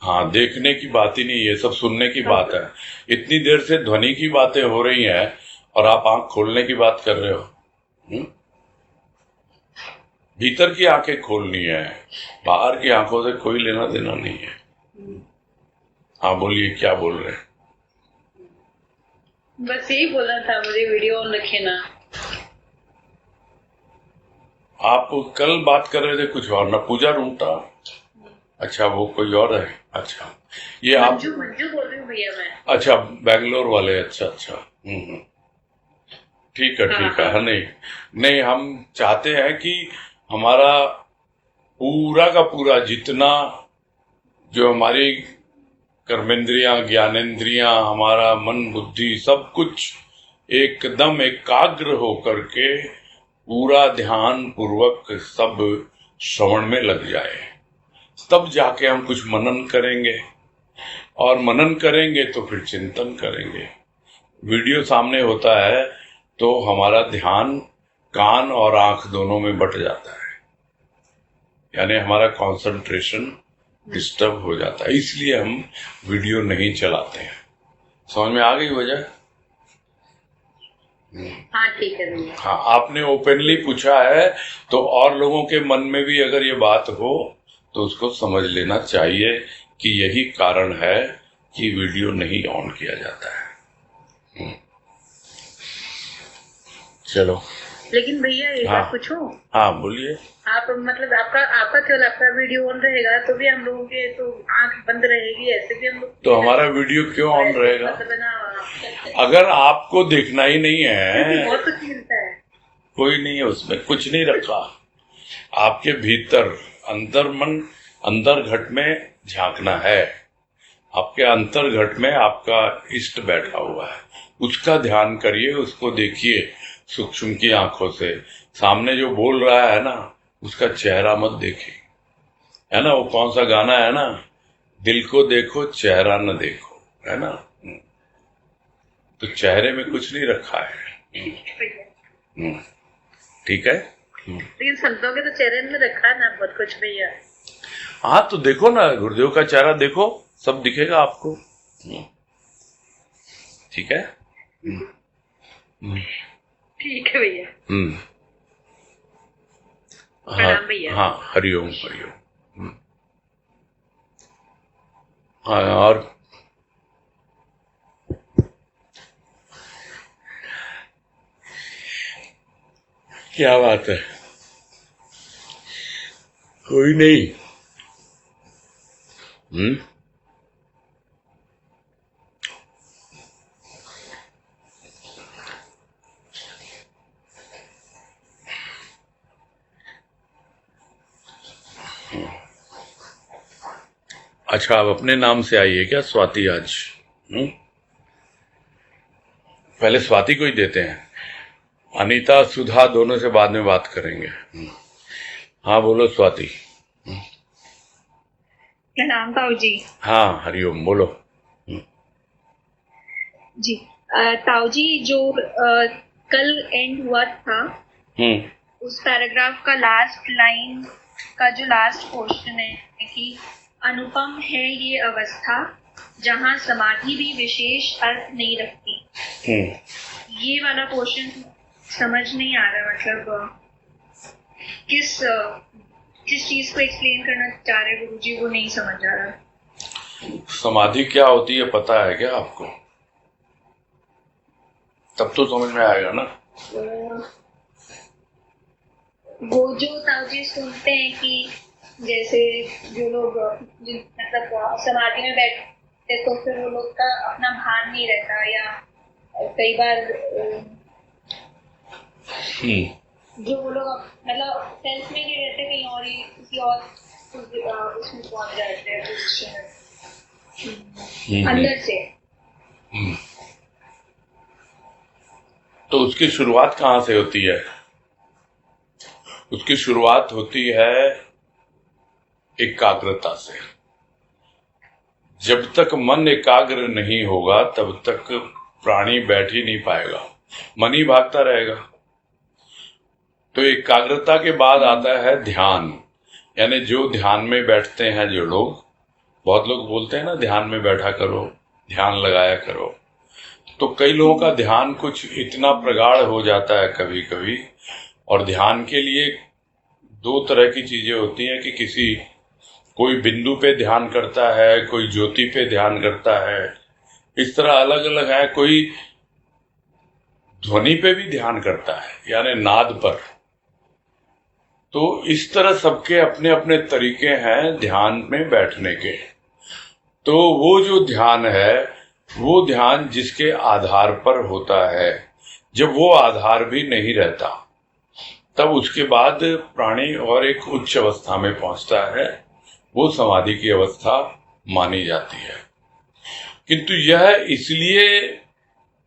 हाँ, देखने की बात ही नहीं, ये सब सुनने की बात है। इतनी देर से ध्वनि की बातें हो रही हैं और आप आंख खोलने की बात कर रहे हो। भीतर की आंखें खोलनी है, बाहर की आंखों से कोई लेना देना नहीं है। हाँ बोलिए, क्या बोल रहे हैं? बस यही बोलना था, मुझे वीडियो ऑन रखे ना। आप कल बात कर रहे थे कुछ और ना, पूजा रूंगटा। अच्छा, वो कोई और है। अच्छा, ये आप मंजू बोल रही हूँ भैया मैं। अच्छा, बैंगलोर वाले। अच्छा। ठीक है, ठीक है। नहीं, हम चाहते हैं कि हमारा पूरा का पूरा जितना जो हमारी कर्मेंद्रियां, ज्ञानेंद्रियां, हमारा मन बुद्धि सब कुछ एकदम एकाग्र होकर के पूरा ध्यान पूर्वक सब श्रवण में लग जाए, तब जाके हम कुछ मनन करेंगे। और मनन करेंगे तो फिर चिंतन करेंगे। वीडियो सामने होता है तो हमारा ध्यान कान और आंख दोनों में बट जाता है। यानी हमारा कंसंट्रेशन डिस्टर्ब हो जाता है, इसलिए हम वीडियो नहीं चलाते हैं। समझ में आ गई वजह? हाँ ठीक है भैया। हाँ, आपने ओपनली पूछा है तो और लोगों के मन में भी अगर ये बात हो तो उसको समझ लेना चाहिए कि यही कारण है कि वीडियो नहीं ऑन किया जाता है। चलो, लेकिन भैया एक हाँ। बात पूछूं? हाँ बोलिए। आप मतलब आपका केवल आपका वीडियो ऑन रहेगा तो भी हम लोगों के तो आंख बंद रहेगी, ऐसे भी हम लोग तो हमारा वीडियो क्यों ऑन रहेगा? मतलब है ना, अगर आपको देखना ही नहीं है, बहुत कुछ मिलता है। कोई नहीं है उसमें, कुछ नहीं रखा। आपके भीतर अंदर मन, अंदर घट में झांकना है। आपके अंतर घट में आपका इष्ट बैठा हुआ है, उसका ध्यान करिए, उसको देखिए सूक्ष्म की आंखों से। सामने जो बोल रहा है ना, उसका चेहरा मत देखिए, है ना। वो कौन सा गाना है ना, दिल को देखो चेहरा न देखो, है ना। तो चेहरे में कुछ नहीं रखा है। ठीक है। लेकिन संतों के तो चेहरे में रखा है ना बहुत कुछ भैया। हाँ तो देखो ना, गुरुदेव का चेहरा देखो, सब दिखेगा आपको। ठीक है। ठीक है भैया। हाँ प्रणाम भैया। हाँ, हरिओम हरिओम। हाँ, और क्या बात है? कोई नहीं। अच्छा, आप अपने नाम से आइए क्या स्वाति आज? पहले स्वाति को ही देते हैं, अनीता सुधा दोनों से बाद में बात करेंगे। हाँ बोलो स्वाति। प्रणाम ताऊ जी। हाँ हरिओम, बोलो। जी ताऊ जी, जो कल एंड हुआ था, उस पैराग्राफ का लास्ट लाइन का जो लास्ट पोर्शन है कि अनुपम है ये अवस्था जहाँ समाधि भी विशेष अर्थ नहीं रखती, ये वाला पोर्शन समझ नहीं आ रहा। मतलब किस चीज को एक्सप्लेन करना चाह रहे गुरुजी, वो नहीं समझ आ रहा। समाधि क्या होती है पता है क्या आपको? तब तो समझ में आएगा ना। वो जो ताऊ जी सुनते हैं कि जैसे जो लोग मतलब समाधि में बैठते तो फिर वो लोग का अपना भान नहीं रहता, या कई बार जो वो लोग मतलब सेंस में नहीं रहते, कहीं और ही किसी और उसमें पहुंच जाते हैं पोजीशन अंदर से। तो उसकी शुरुआत कहाँ से होती है? उसकी शुरुआत होती है एकाग्रता से। जब तक मन एकाग्र नहीं होगा तब तक प्राणी बैठ ही नहीं पाएगा, मन ही भागता रहेगा। तो एकाग्रता के बाद आता है ध्यान, यानी जो ध्यान में बैठते हैं जो लोग, बहुत लोग बोलते हैं ना ध्यान में बैठा करो, ध्यान लगाया करो। तो कई लोगों का ध्यान कुछ इतना प्रगाढ़ हो जाता है कभी कभी। और ध्यान के लिए दो तरह की चीजें होती हैं कि कोई बिंदु पे ध्यान करता है, कोई ज्योति पे ध्यान करता है, इस तरह अलग अलग है। कोई ध्वनि पे भी ध्यान करता है, यानी नाद पर। तो इस तरह सबके अपने अपने तरीके हैं ध्यान में बैठने के। तो वो जो ध्यान है, वो ध्यान जिसके आधार पर होता है, जब वो आधार भी नहीं रहता तब उसके बाद प्राणी और एक उच्च अवस्था में पहुंचता है, वो समाधि की अवस्था मानी जाती है। किंतु यह इसलिए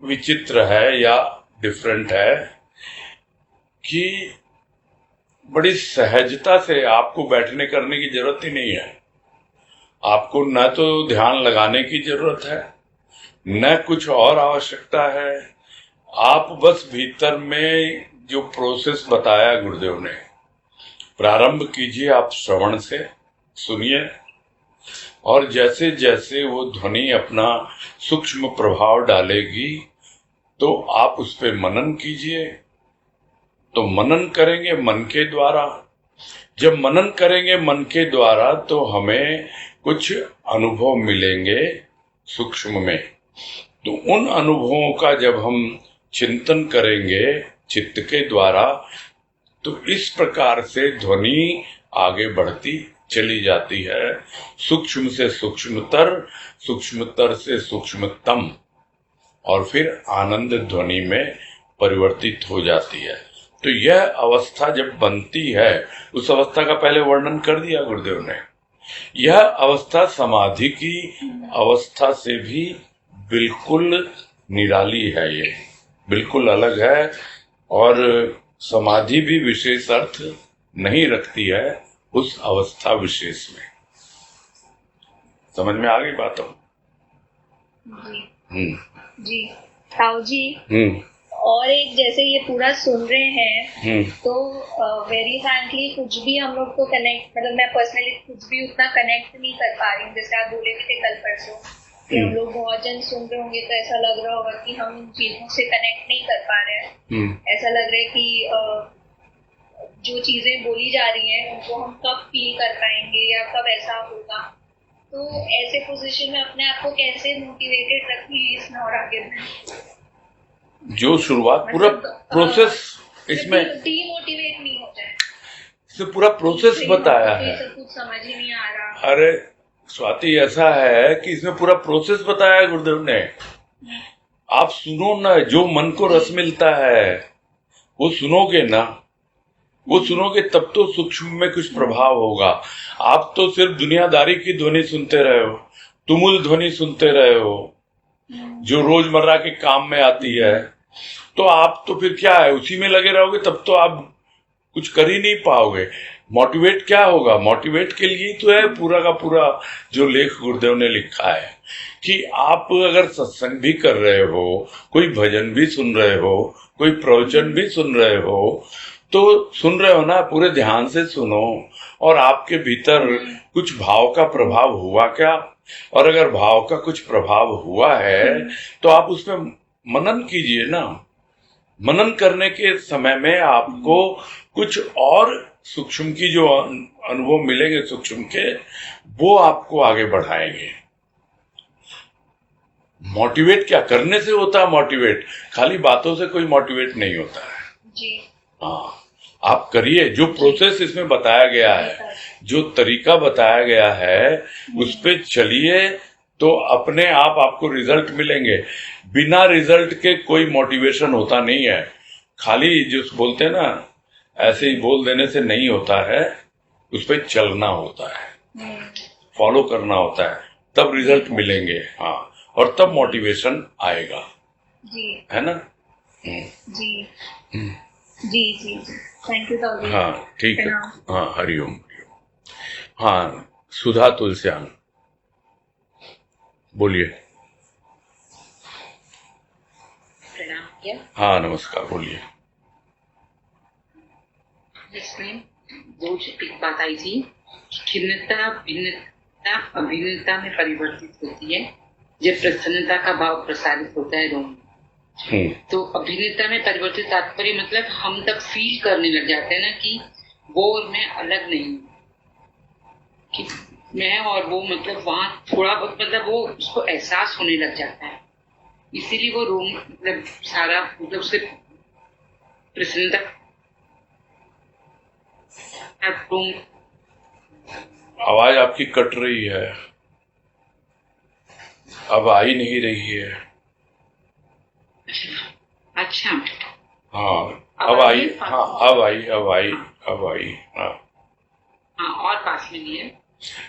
विचित्र है या डिफरेंट है कि बड़ी सहजता से आपको बैठने करने की जरूरत ही नहीं है। आपको न तो ध्यान लगाने की जरूरत है, न कुछ और आवश्यकता है। आप बस भीतर में जो प्रोसेस बताया गुरुदेव ने, प्रारंभ कीजिए आप श्रवण से, सुनिए, और जैसे जैसे वो ध्वनि अपना सूक्ष्म प्रभाव डालेगी तो आप उस पे मनन कीजिए। तो मनन करेंगे मन के द्वारा, जब मनन करेंगे मन के द्वारा तो हमें कुछ अनुभव मिलेंगे सूक्ष्म में। तो उन अनुभवों का जब हम चिंतन करेंगे चित्त के द्वारा तो इस प्रकार से ध्वनि आगे बढ़ती चली जाती है, सूक्ष्म से सूक्ष्मतर, सूक्ष्मतर से सूक्ष्मतम, और फिर आनंद ध्वनि में परिवर्तित हो जाती है। तो यह अवस्था जब बनती है, उस अवस्था का पहले वर्णन कर दिया गुरुदेव ने। यह अवस्था समाधि की अवस्था से भी बिल्कुल निराली है, ये बिल्कुल अलग है, और समाधि भी विशेष अर्थ नहीं रखती है उस अवस्था विशेष में। समझ में आ गई बात? जी ताऊ जी, और एक जैसे ये पूरा सुन रहे हैं तो वेरी फ्रैंकली कुछ भी हम लोग को कनेक्ट, मतलब मैं पर्सनली कुछ भी उतना कनेक्ट नहीं कर पा रही हूँ। जैसे आप बोले भी थे कल परसों कि हम लोग बहुत जन सुन रहे होंगे तो ऐसा लग रहा होगा कि हम इन चीजों से कनेक्ट नहीं कर पा रहे हैं। ऐसा लग रहा है कि जो चीजें बोली जा रही हैं उनको हम कब फील कर पाएंगे या कब ऐसा होगा। तो ऐसे पोजीशन में अपने आप को कैसे मोटिवेटेड रखें इस नवरात्र में? जो शुरुआत पूरा प्रोसेस इसमें डीमोटिवेट नहीं हो जाए, इसमें पूरा प्रोसेस बताया है। कुछ समझ ही नहीं आ रहा। अरे स्वाति, ऐसा है कि इसमें पूरा प्रोसेस बताया है गुरुदेव ने। आप सुनो ना, जो मन को रस मिलता है वो सुनोगे ना, वो सुनोगे तब तो सूक्ष्म में कुछ प्रभाव होगा। आप तो सिर्फ दुनियादारी की ध्वनि सुनते रहे हो, तुमुल ध्वनि सुनते रहे हो जो रोजमर्रा के काम में आती है, तो आप तो फिर क्या है, उसी में लगे रहोगे, तब तो आप कुछ कर ही नहीं पाओगे। मोटिवेट क्या होगा? मोटिवेट के लिए तो है पूरा का पूरा जो लेख गुरुदेव ने लिखा है कि आप अगर सत्संग भी कर रहे हो, कोई भजन भी सुन रहे हो, कोई प्रवचन भी सुन रहे हो, तो सुन रहे हो ना, पूरे ध्यान से सुनो, और आपके भीतर कुछ भाव का प्रभाव हुआ क्या? और अगर भाव का कुछ प्रभाव हुआ है तो आप उसमें मनन कीजिए ना। मनन करने के समय में आपको कुछ और सूक्ष्म की जो अनुभव मिलेंगे सूक्ष्म के, वो आपको आगे बढ़ाएंगे। मोटिवेट क्या करने से होता है? मोटिवेट खाली बातों से कोई मोटिवेट नहीं होता है जी। हाँ, आप करिए, जो प्रोसेस इसमें बताया गया है, जो तरीका बताया गया है, उस पे चलिए तो अपने आप आपको रिजल्ट मिलेंगे। बिना रिजल्ट के कोई मोटिवेशन होता नहीं है। खाली जो बोलते हैं ना, ऐसे ही बोल देने से नहीं होता है, उस पे चलना होता है, फॉलो करना होता है, तब रिजल्ट मिलेंगे। हाँ, और तब मोटिवेशन आएगा जी, है ना? जी जी जी, थैंक यू। हाँ ठीक है। हाँ, हरिओम। हाँ, सुधा तुलसियान बोलिए। हाँ नमस्कार, बोलिए। इसमें दो एक बात आई थी, खिन्नता भिन्नता अभिन्नता में परिवर्तित होती है जब प्रसन्नता का भाव प्रसारित होता है रोम। तो अभिन्नता में परिवर्तित तात्पर्य मतलब हम तब फील करने लग जाते हैं ना कि वो और मैं अलग नहीं, कि मैं और वो, मतलब वहां थोड़ा बहुत, मतलब वो उसको एहसास होने लग जाता है। इसीलिए वो रोम मतलब सारा, मतलब उससे प्रसन्नता आवाज आपकी कट रही है, अब आ ही नहीं रही है। अच्छा, हाँ अब आई। हाँ अब आई, अब आई, अब आई। हाँ हाँ, और पास में नहीं है।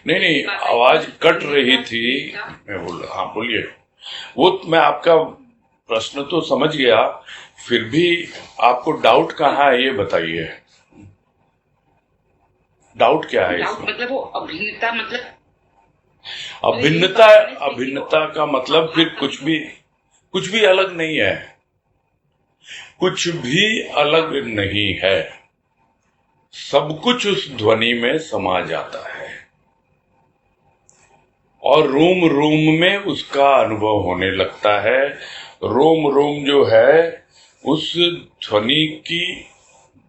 नहीं, आवाज कट रही थी, मैं बोल रहा। हाँ बोलिए। वो मैं आपका प्रश्न तो समझ गया, फिर भी आपको डाउट कहाँ है ये बताइए। डाउट क्या है इसमें? मतलब वो अभिन्नता, मतलब अभिन्नता का मतलब फिर कुछ भी अलग नहीं है, कुछ भी अलग नहीं है। सब कुछ उस ध्वनि में समा जाता है और रोम रोम में उसका अनुभव होने लगता है। रोम रोम जो है उस ध्वनि की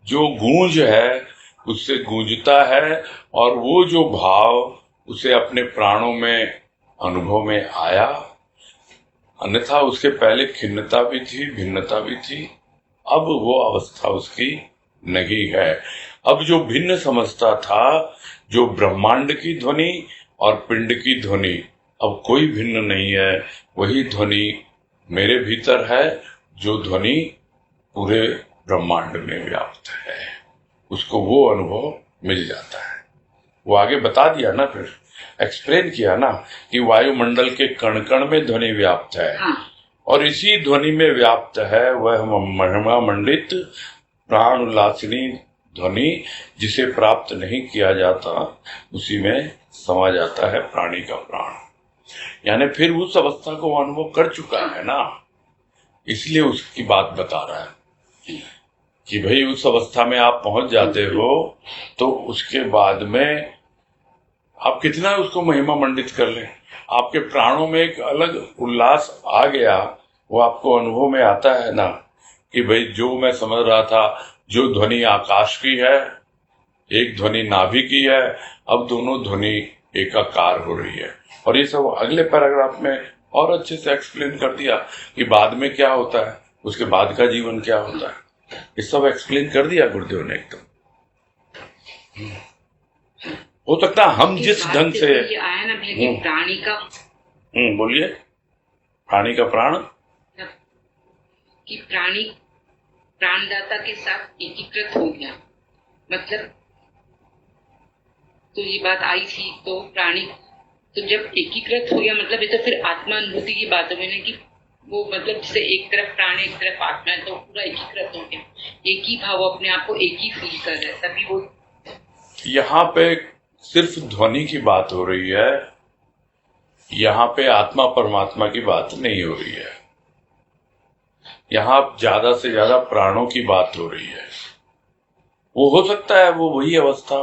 जो गूंज है उससे गूंजता है और वो जो भाव उसे अपने प्राणों में अनुभव में आया। अन्यथा उसके पहले खिन्नता भी थी, भिन्नता भी थी, अब वो अवस्था उसकी नहीं है। अब जो भिन्न समझता था, जो ब्रह्मांड की ध्वनि और पिंड की ध्वनि, अब कोई भिन्न नहीं है। वही ध्वनि मेरे भीतर है जो ध्वनि पूरे ब्रह्मांड में व्याप्त है। उसको वो अनुभव मिल जाता है। वो आगे बता दिया ना, फिर एक्सप्लेन किया ना कि वायुमंडल के कण कण में ध्वनि व्याप्त है। हाँ। और इसी ध्वनि में व्याप्त है वह महिमा मंडित प्राण उल्लासिनी ध्वनि, जिसे प्राप्त नहीं किया जाता, उसी में समा जाता है प्राणी का प्राण। यानी फिर उस अवस्था को अनुभव कर चुका है ना, इसलिए उसकी बात बता रहा है कि भाई उस अवस्था में आप पहुंच जाते हो तो उसके बाद में आप कितना उसको महिमा मंडित कर लें, आपके प्राणों में एक अलग उल्लास आ गया। वो आपको अनुभव में आता है ना कि भाई जो मैं समझ रहा था, जो ध्वनि आकाश की है, एक ध्वनि नाभि की है, अब दोनों ध्वनि एकाकार हो रही है। और ये सब अगले पैराग्राफ में और अच्छे से एक्सप्लेन कर दिया कि बाद में क्या होता है, उसके बाद का जीवन क्या होता है। ये सब एक्सप्लेन कर दिया गुरुदेव ने एकदम। हो सकता है हम जिस ढंग से ये आया ना भैया कि प्राणी का बोलिए, प्राणी का प्राण, कि प्राणी प्राणदाता के साथ एकीकृत हो गया, मतलब तो ये बात आई थी। तो प्राणी तो जब एकीकृत हो गया मतलब ये तो फिर आत्मा अनुभूति की बात हो गई ना, कि वो मतलब जैसे एक तरफ प्राण एक तरफ आत्मा है, तो पूरा एकीकृत हो गया, एक ही भाव अपने आप को एक ही फील कर रहा है। तभी वो यहाँ पे सिर्फ ध्वनि की बात हो रही है, यहाँ पे आत्मा परमात्मा की बात नहीं हो रही है। यहाँ ज्यादा से ज्यादा प्राणों की बात हो रही है। वो हो सकता है वो वही अवस्था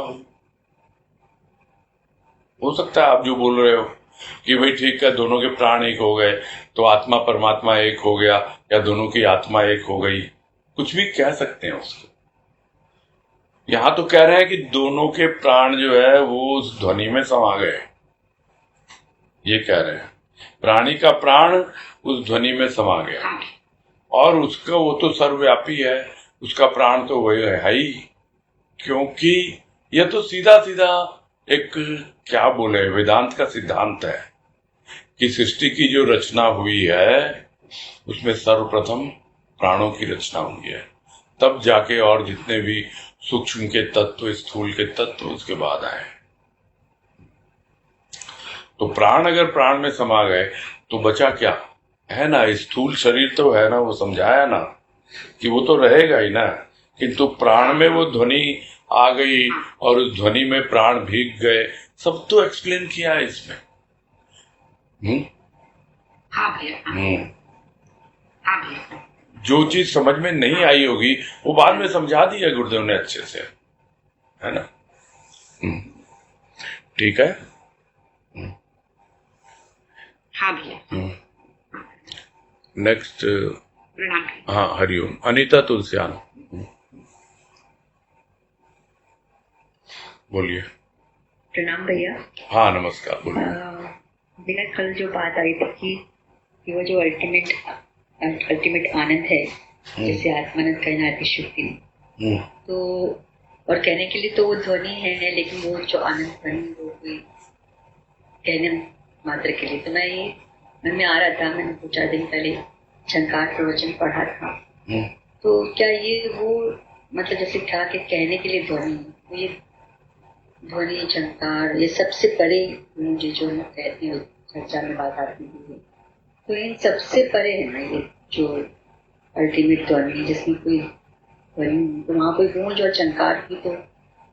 हो सकता है आप जो बोल रहे हो कि भाई ठीक है, दोनों के प्राण एक हो गए तो आत्मा परमात्मा एक हो गया, या दोनों की आत्मा एक हो गई, कुछ भी कह सकते हैं उसको। यहां तो कह रहे हैं कि दोनों के प्राण जो है वो उस ध्वनि में समा गए, ये कह रहे हैं। प्राणी का प्राण उस ध्वनि में समा गया और उसका वो तो सर्वव्यापी है, उसका प्राण तो वही है ही, क्योंकि यह तो सीधा सीधा एक क्या बोले वेदांत का सिद्धांत है कि सृष्टि की जो रचना हुई है उसमें सर्वप्रथम प्राणों की रचना हुई है, तब जाके और जितने भी सूक्ष्म के तत्व, स्थूल के तत्व उसके बाद आए। तो प्राण अगर प्राण में समा गए तो बचा क्या है ना, स्थूल शरीर तो है ना, वो समझाया ना कि वो तो रहेगा ही ना, किंतु प्राण में वो ध्वनि आ गई और उस ध्वनि में प्राण भीग गए, सब तो एक्सप्लेन किया है इसमें। हाँ भैया, हाँ भैया। जो चीज समझ में नहीं आई होगी वो बाद में समझा दी है गुरुदेव ने अच्छे से, है ना। ठीक है। हाँ भैया। नेक्स्ट। प्रणाम। हाँ, हरिओम। अनीता तुलसियान, बोलिए। प्रणाम भैया। हाँ नमस्कार, बोलिए। भैया कल जो बात आई थी कि वो जो अल्टीमेट आनंद है, जिसे आत्मानंद कहना है शुद्धि, तो और कहने के लिए तो वो ध्वनि है, लेकिन वो जो आनंद ध्वनि वो कोई कहने मात्र के लिए। तो मैं ये मन में आ रहा था, मैंने 2-4 दिन पहले झंकार प्रवचन पढ़ा था, तो क्या ये वो मतलब जैसे क्या कि कहने के लिए ध्वनि, तो ये ध्वनि झंकार ये सबसे परे मुझे जो मैं कहती हूँ चर्चा में बात आती है, तो इन सबसे परे है ना ये जो अल्टीमेट ध्वनि, जिसमें कोई ध्वनि तो वहाँ कोई गूंज और झंकार की तो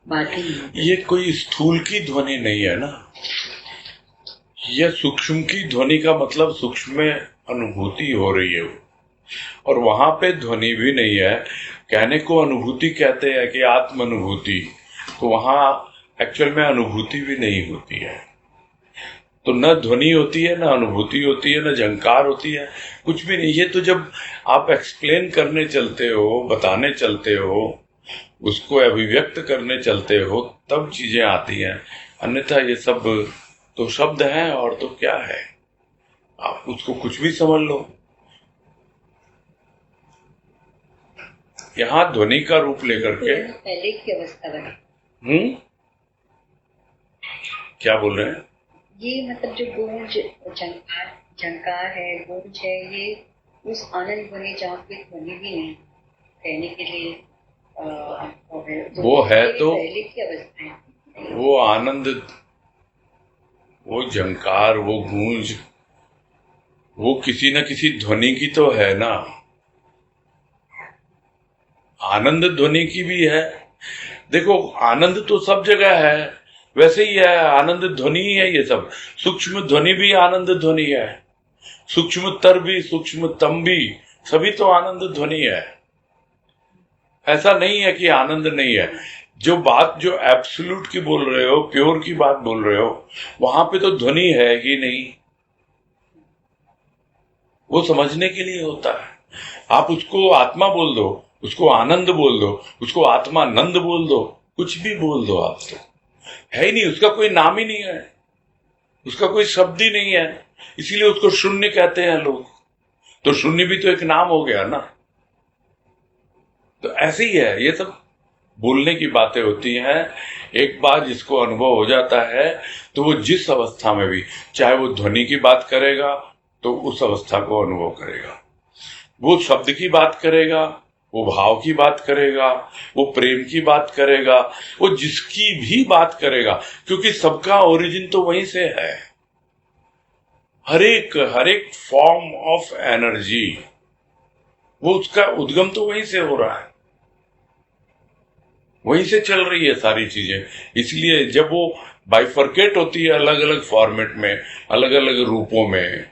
बात ही नहीं। ये कोई स्थूल की ध्वनि नहीं है ना, यह सूक्ष्म की ध्वनि का मतलब सूक्ष्म में अनुभूति हो रही है, और वहां पे ध्वनि भी नहीं है। कहने को अनुभूति कहते हैं कि आत्म अनुभूति, तो वहां एक्चुअल में अनुभूति भी नहीं होती है। तो न ध्वनि होती है, न अनुभूति होती है, न झंकार होती है, कुछ भी नहीं। ये तो जब आप एक्सप्लेन करने चलते हो, बताने चलते हो, उसको अभिव्यक्त करने चलते हो, तब चीजें आती हैं। अन्यथा ये सब तो शब्द हैं और तो क्या है, आप उसको कुछ भी समझ लो। यहाँ ध्वनि का रूप लेकर के पहले की अवस्था बनी। क्या बोल रहे हैं? ये मतलब जो गूंज, झंकार है, गूंज है, ये उस आनंद ध्वनि जहाँ पे ध्वनि भी नहीं कहने के लिए अनुभव है, तो वो है तो पहले की अवस्था है। वो आनंद, वो झंकार, वो गूंज, वो किसी न किसी ध्वनि की तो है ना। आनंद ध्वनि की भी है। देखो आनंद तो सब जगह है, वैसे ही है, आनंद ध्वनि ही है। ये सब सूक्ष्म ध्वनि भी आनंद ध्वनि है, सूक्ष्मतर भी, सूक्ष्मतम भी, सभी तो आनंद ध्वनि है। ऐसा नहीं है कि आनंद नहीं है। जो बात जो एब्सोल्यूट की बोल रहे हो, प्योर की बात बोल रहे हो, वहां पे तो ध्वनि है ही नहीं। वो समझने के लिए होता है। आप उसको आत्मा बोल दो, उसको आनंद बोल दो, उसको आत्मानंद बोल दो, कुछ भी बोल दो, आप तो है ही नहीं, उसका कोई नाम ही नहीं है, उसका कोई शब्द ही नहीं है। इसीलिए उसको शून्य कहते हैं लोग। तो शून्य भी तो एक नाम हो गया ना। तो ऐसे ही है, ये सब बोलने की बातें होती हैं। एक बार जिसको अनुभव हो जाता है तो वो जिस अवस्था में भी, चाहे वो ध्वनि की बात करेगा तो उस अवस्था को अनुभव करेगा, वो शब्द की बात करेगा, वो भाव की बात करेगा, वो प्रेम की बात करेगा, वो जिसकी भी बात करेगा, क्योंकि सबका ओरिजिन तो वहीं से है। हर एक फॉर्म ऑफ एनर्जी, वो उसका उद्गम तो वहीं से हो रहा है, वहीं से चल रही है सारी चीजें। इसलिए जब वो बाइफर्केट होती है अलग अलग फॉर्मेट में, अलग अलग रूपों में,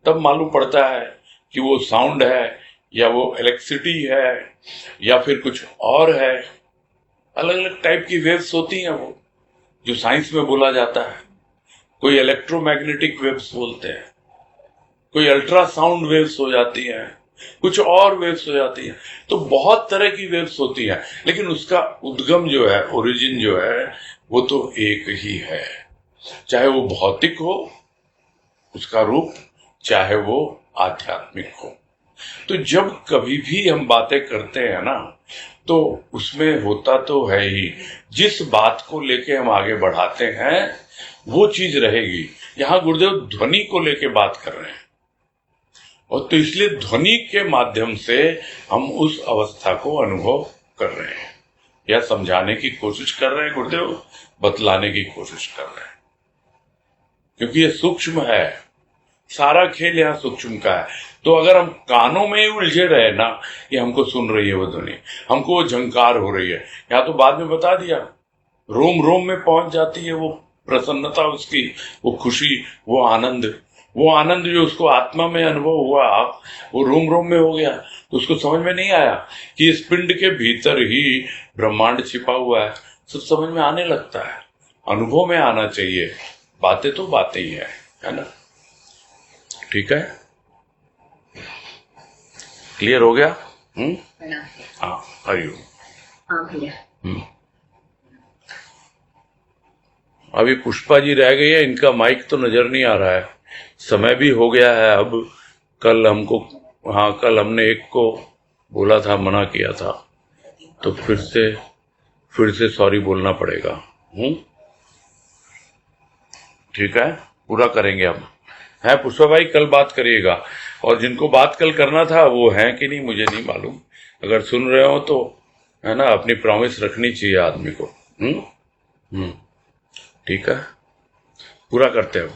तब मालूम पड़ता है कि वो साउंड है या वो इलेक्ट्रिसिटी है या फिर कुछ और है। अलग अलग टाइप की वेव्स होती हैं, वो जो साइंस में बोला जाता है। कोई इलेक्ट्रोमैग्नेटिक वेव्स बोलते हैं, कोई अल्ट्रासाउंड वेव्स हो जाती हैं, कुछ और वेव्स हो जाती हैं। तो बहुत तरह की वेव्स होती हैं, लेकिन उसका उद्गम जो है, ओरिजिन जो है, वो तो एक ही है। चाहे वो भौतिक हो उसका रूप, चाहे वो आध्यात्मिक हो। तो जब कभी भी हम बातें करते हैं ना, तो उसमें होता तो है ही, जिस बात को लेके हम आगे बढ़ाते हैं वो चीज रहेगी। यहां गुरुदेव ध्वनि को लेके बात कर रहे हैं, और तो इसलिए ध्वनि के माध्यम से हम उस अवस्था को अनुभव कर रहे हैं, या समझाने की कोशिश कर रहे हैं गुरुदेव, बतलाने की कोशिश कर रहे हैं। क्योंकि ये सूक्ष्म है, सारा खेल यहाँ सूक्ष्म का है। तो अगर हम कानों में ही उलझे रहे ना, ये हमको सुन रही है वो ध्वनि, हमको वो झंकार हो रही है, यहाँ तो बाद में बता दिया, रोम रोम में पहुंच जाती है वो प्रसन्नता उसकी, वो खुशी, वो आनंद जो उसको आत्मा में अनुभव हुआ, वो रोम रोम में हो गया। तो उसको समझ में नहीं आया कि इस पिंड के भीतर ही ब्रह्मांड छिपा हुआ है। सब समझ में आने लगता है, अनुभव में आना चाहिए। बातें तो बातें ही है ना। ठीक है, क्लियर हो गया? हाँ, हरिओम। हाँ भैया। अभी पुष्पा जी रह गई है, इनका माइक तो नजर नहीं आ रहा है। समय भी हो गया है अब। कल हमने एक को बोला था, मना किया था, तो फिर से सॉरी बोलना पड़ेगा। ठीक है, पूरा करेंगे हम। है पुष्पा भाई, कल बात करिएगा। और जिनको बात कल करना था वो हैं कि नहीं मुझे नहीं मालूम। अगर सुन रहे हो तो है ना, अपनी प्रॉमिस रखनी चाहिए आदमी को। ठीक है, पूरा करते हो।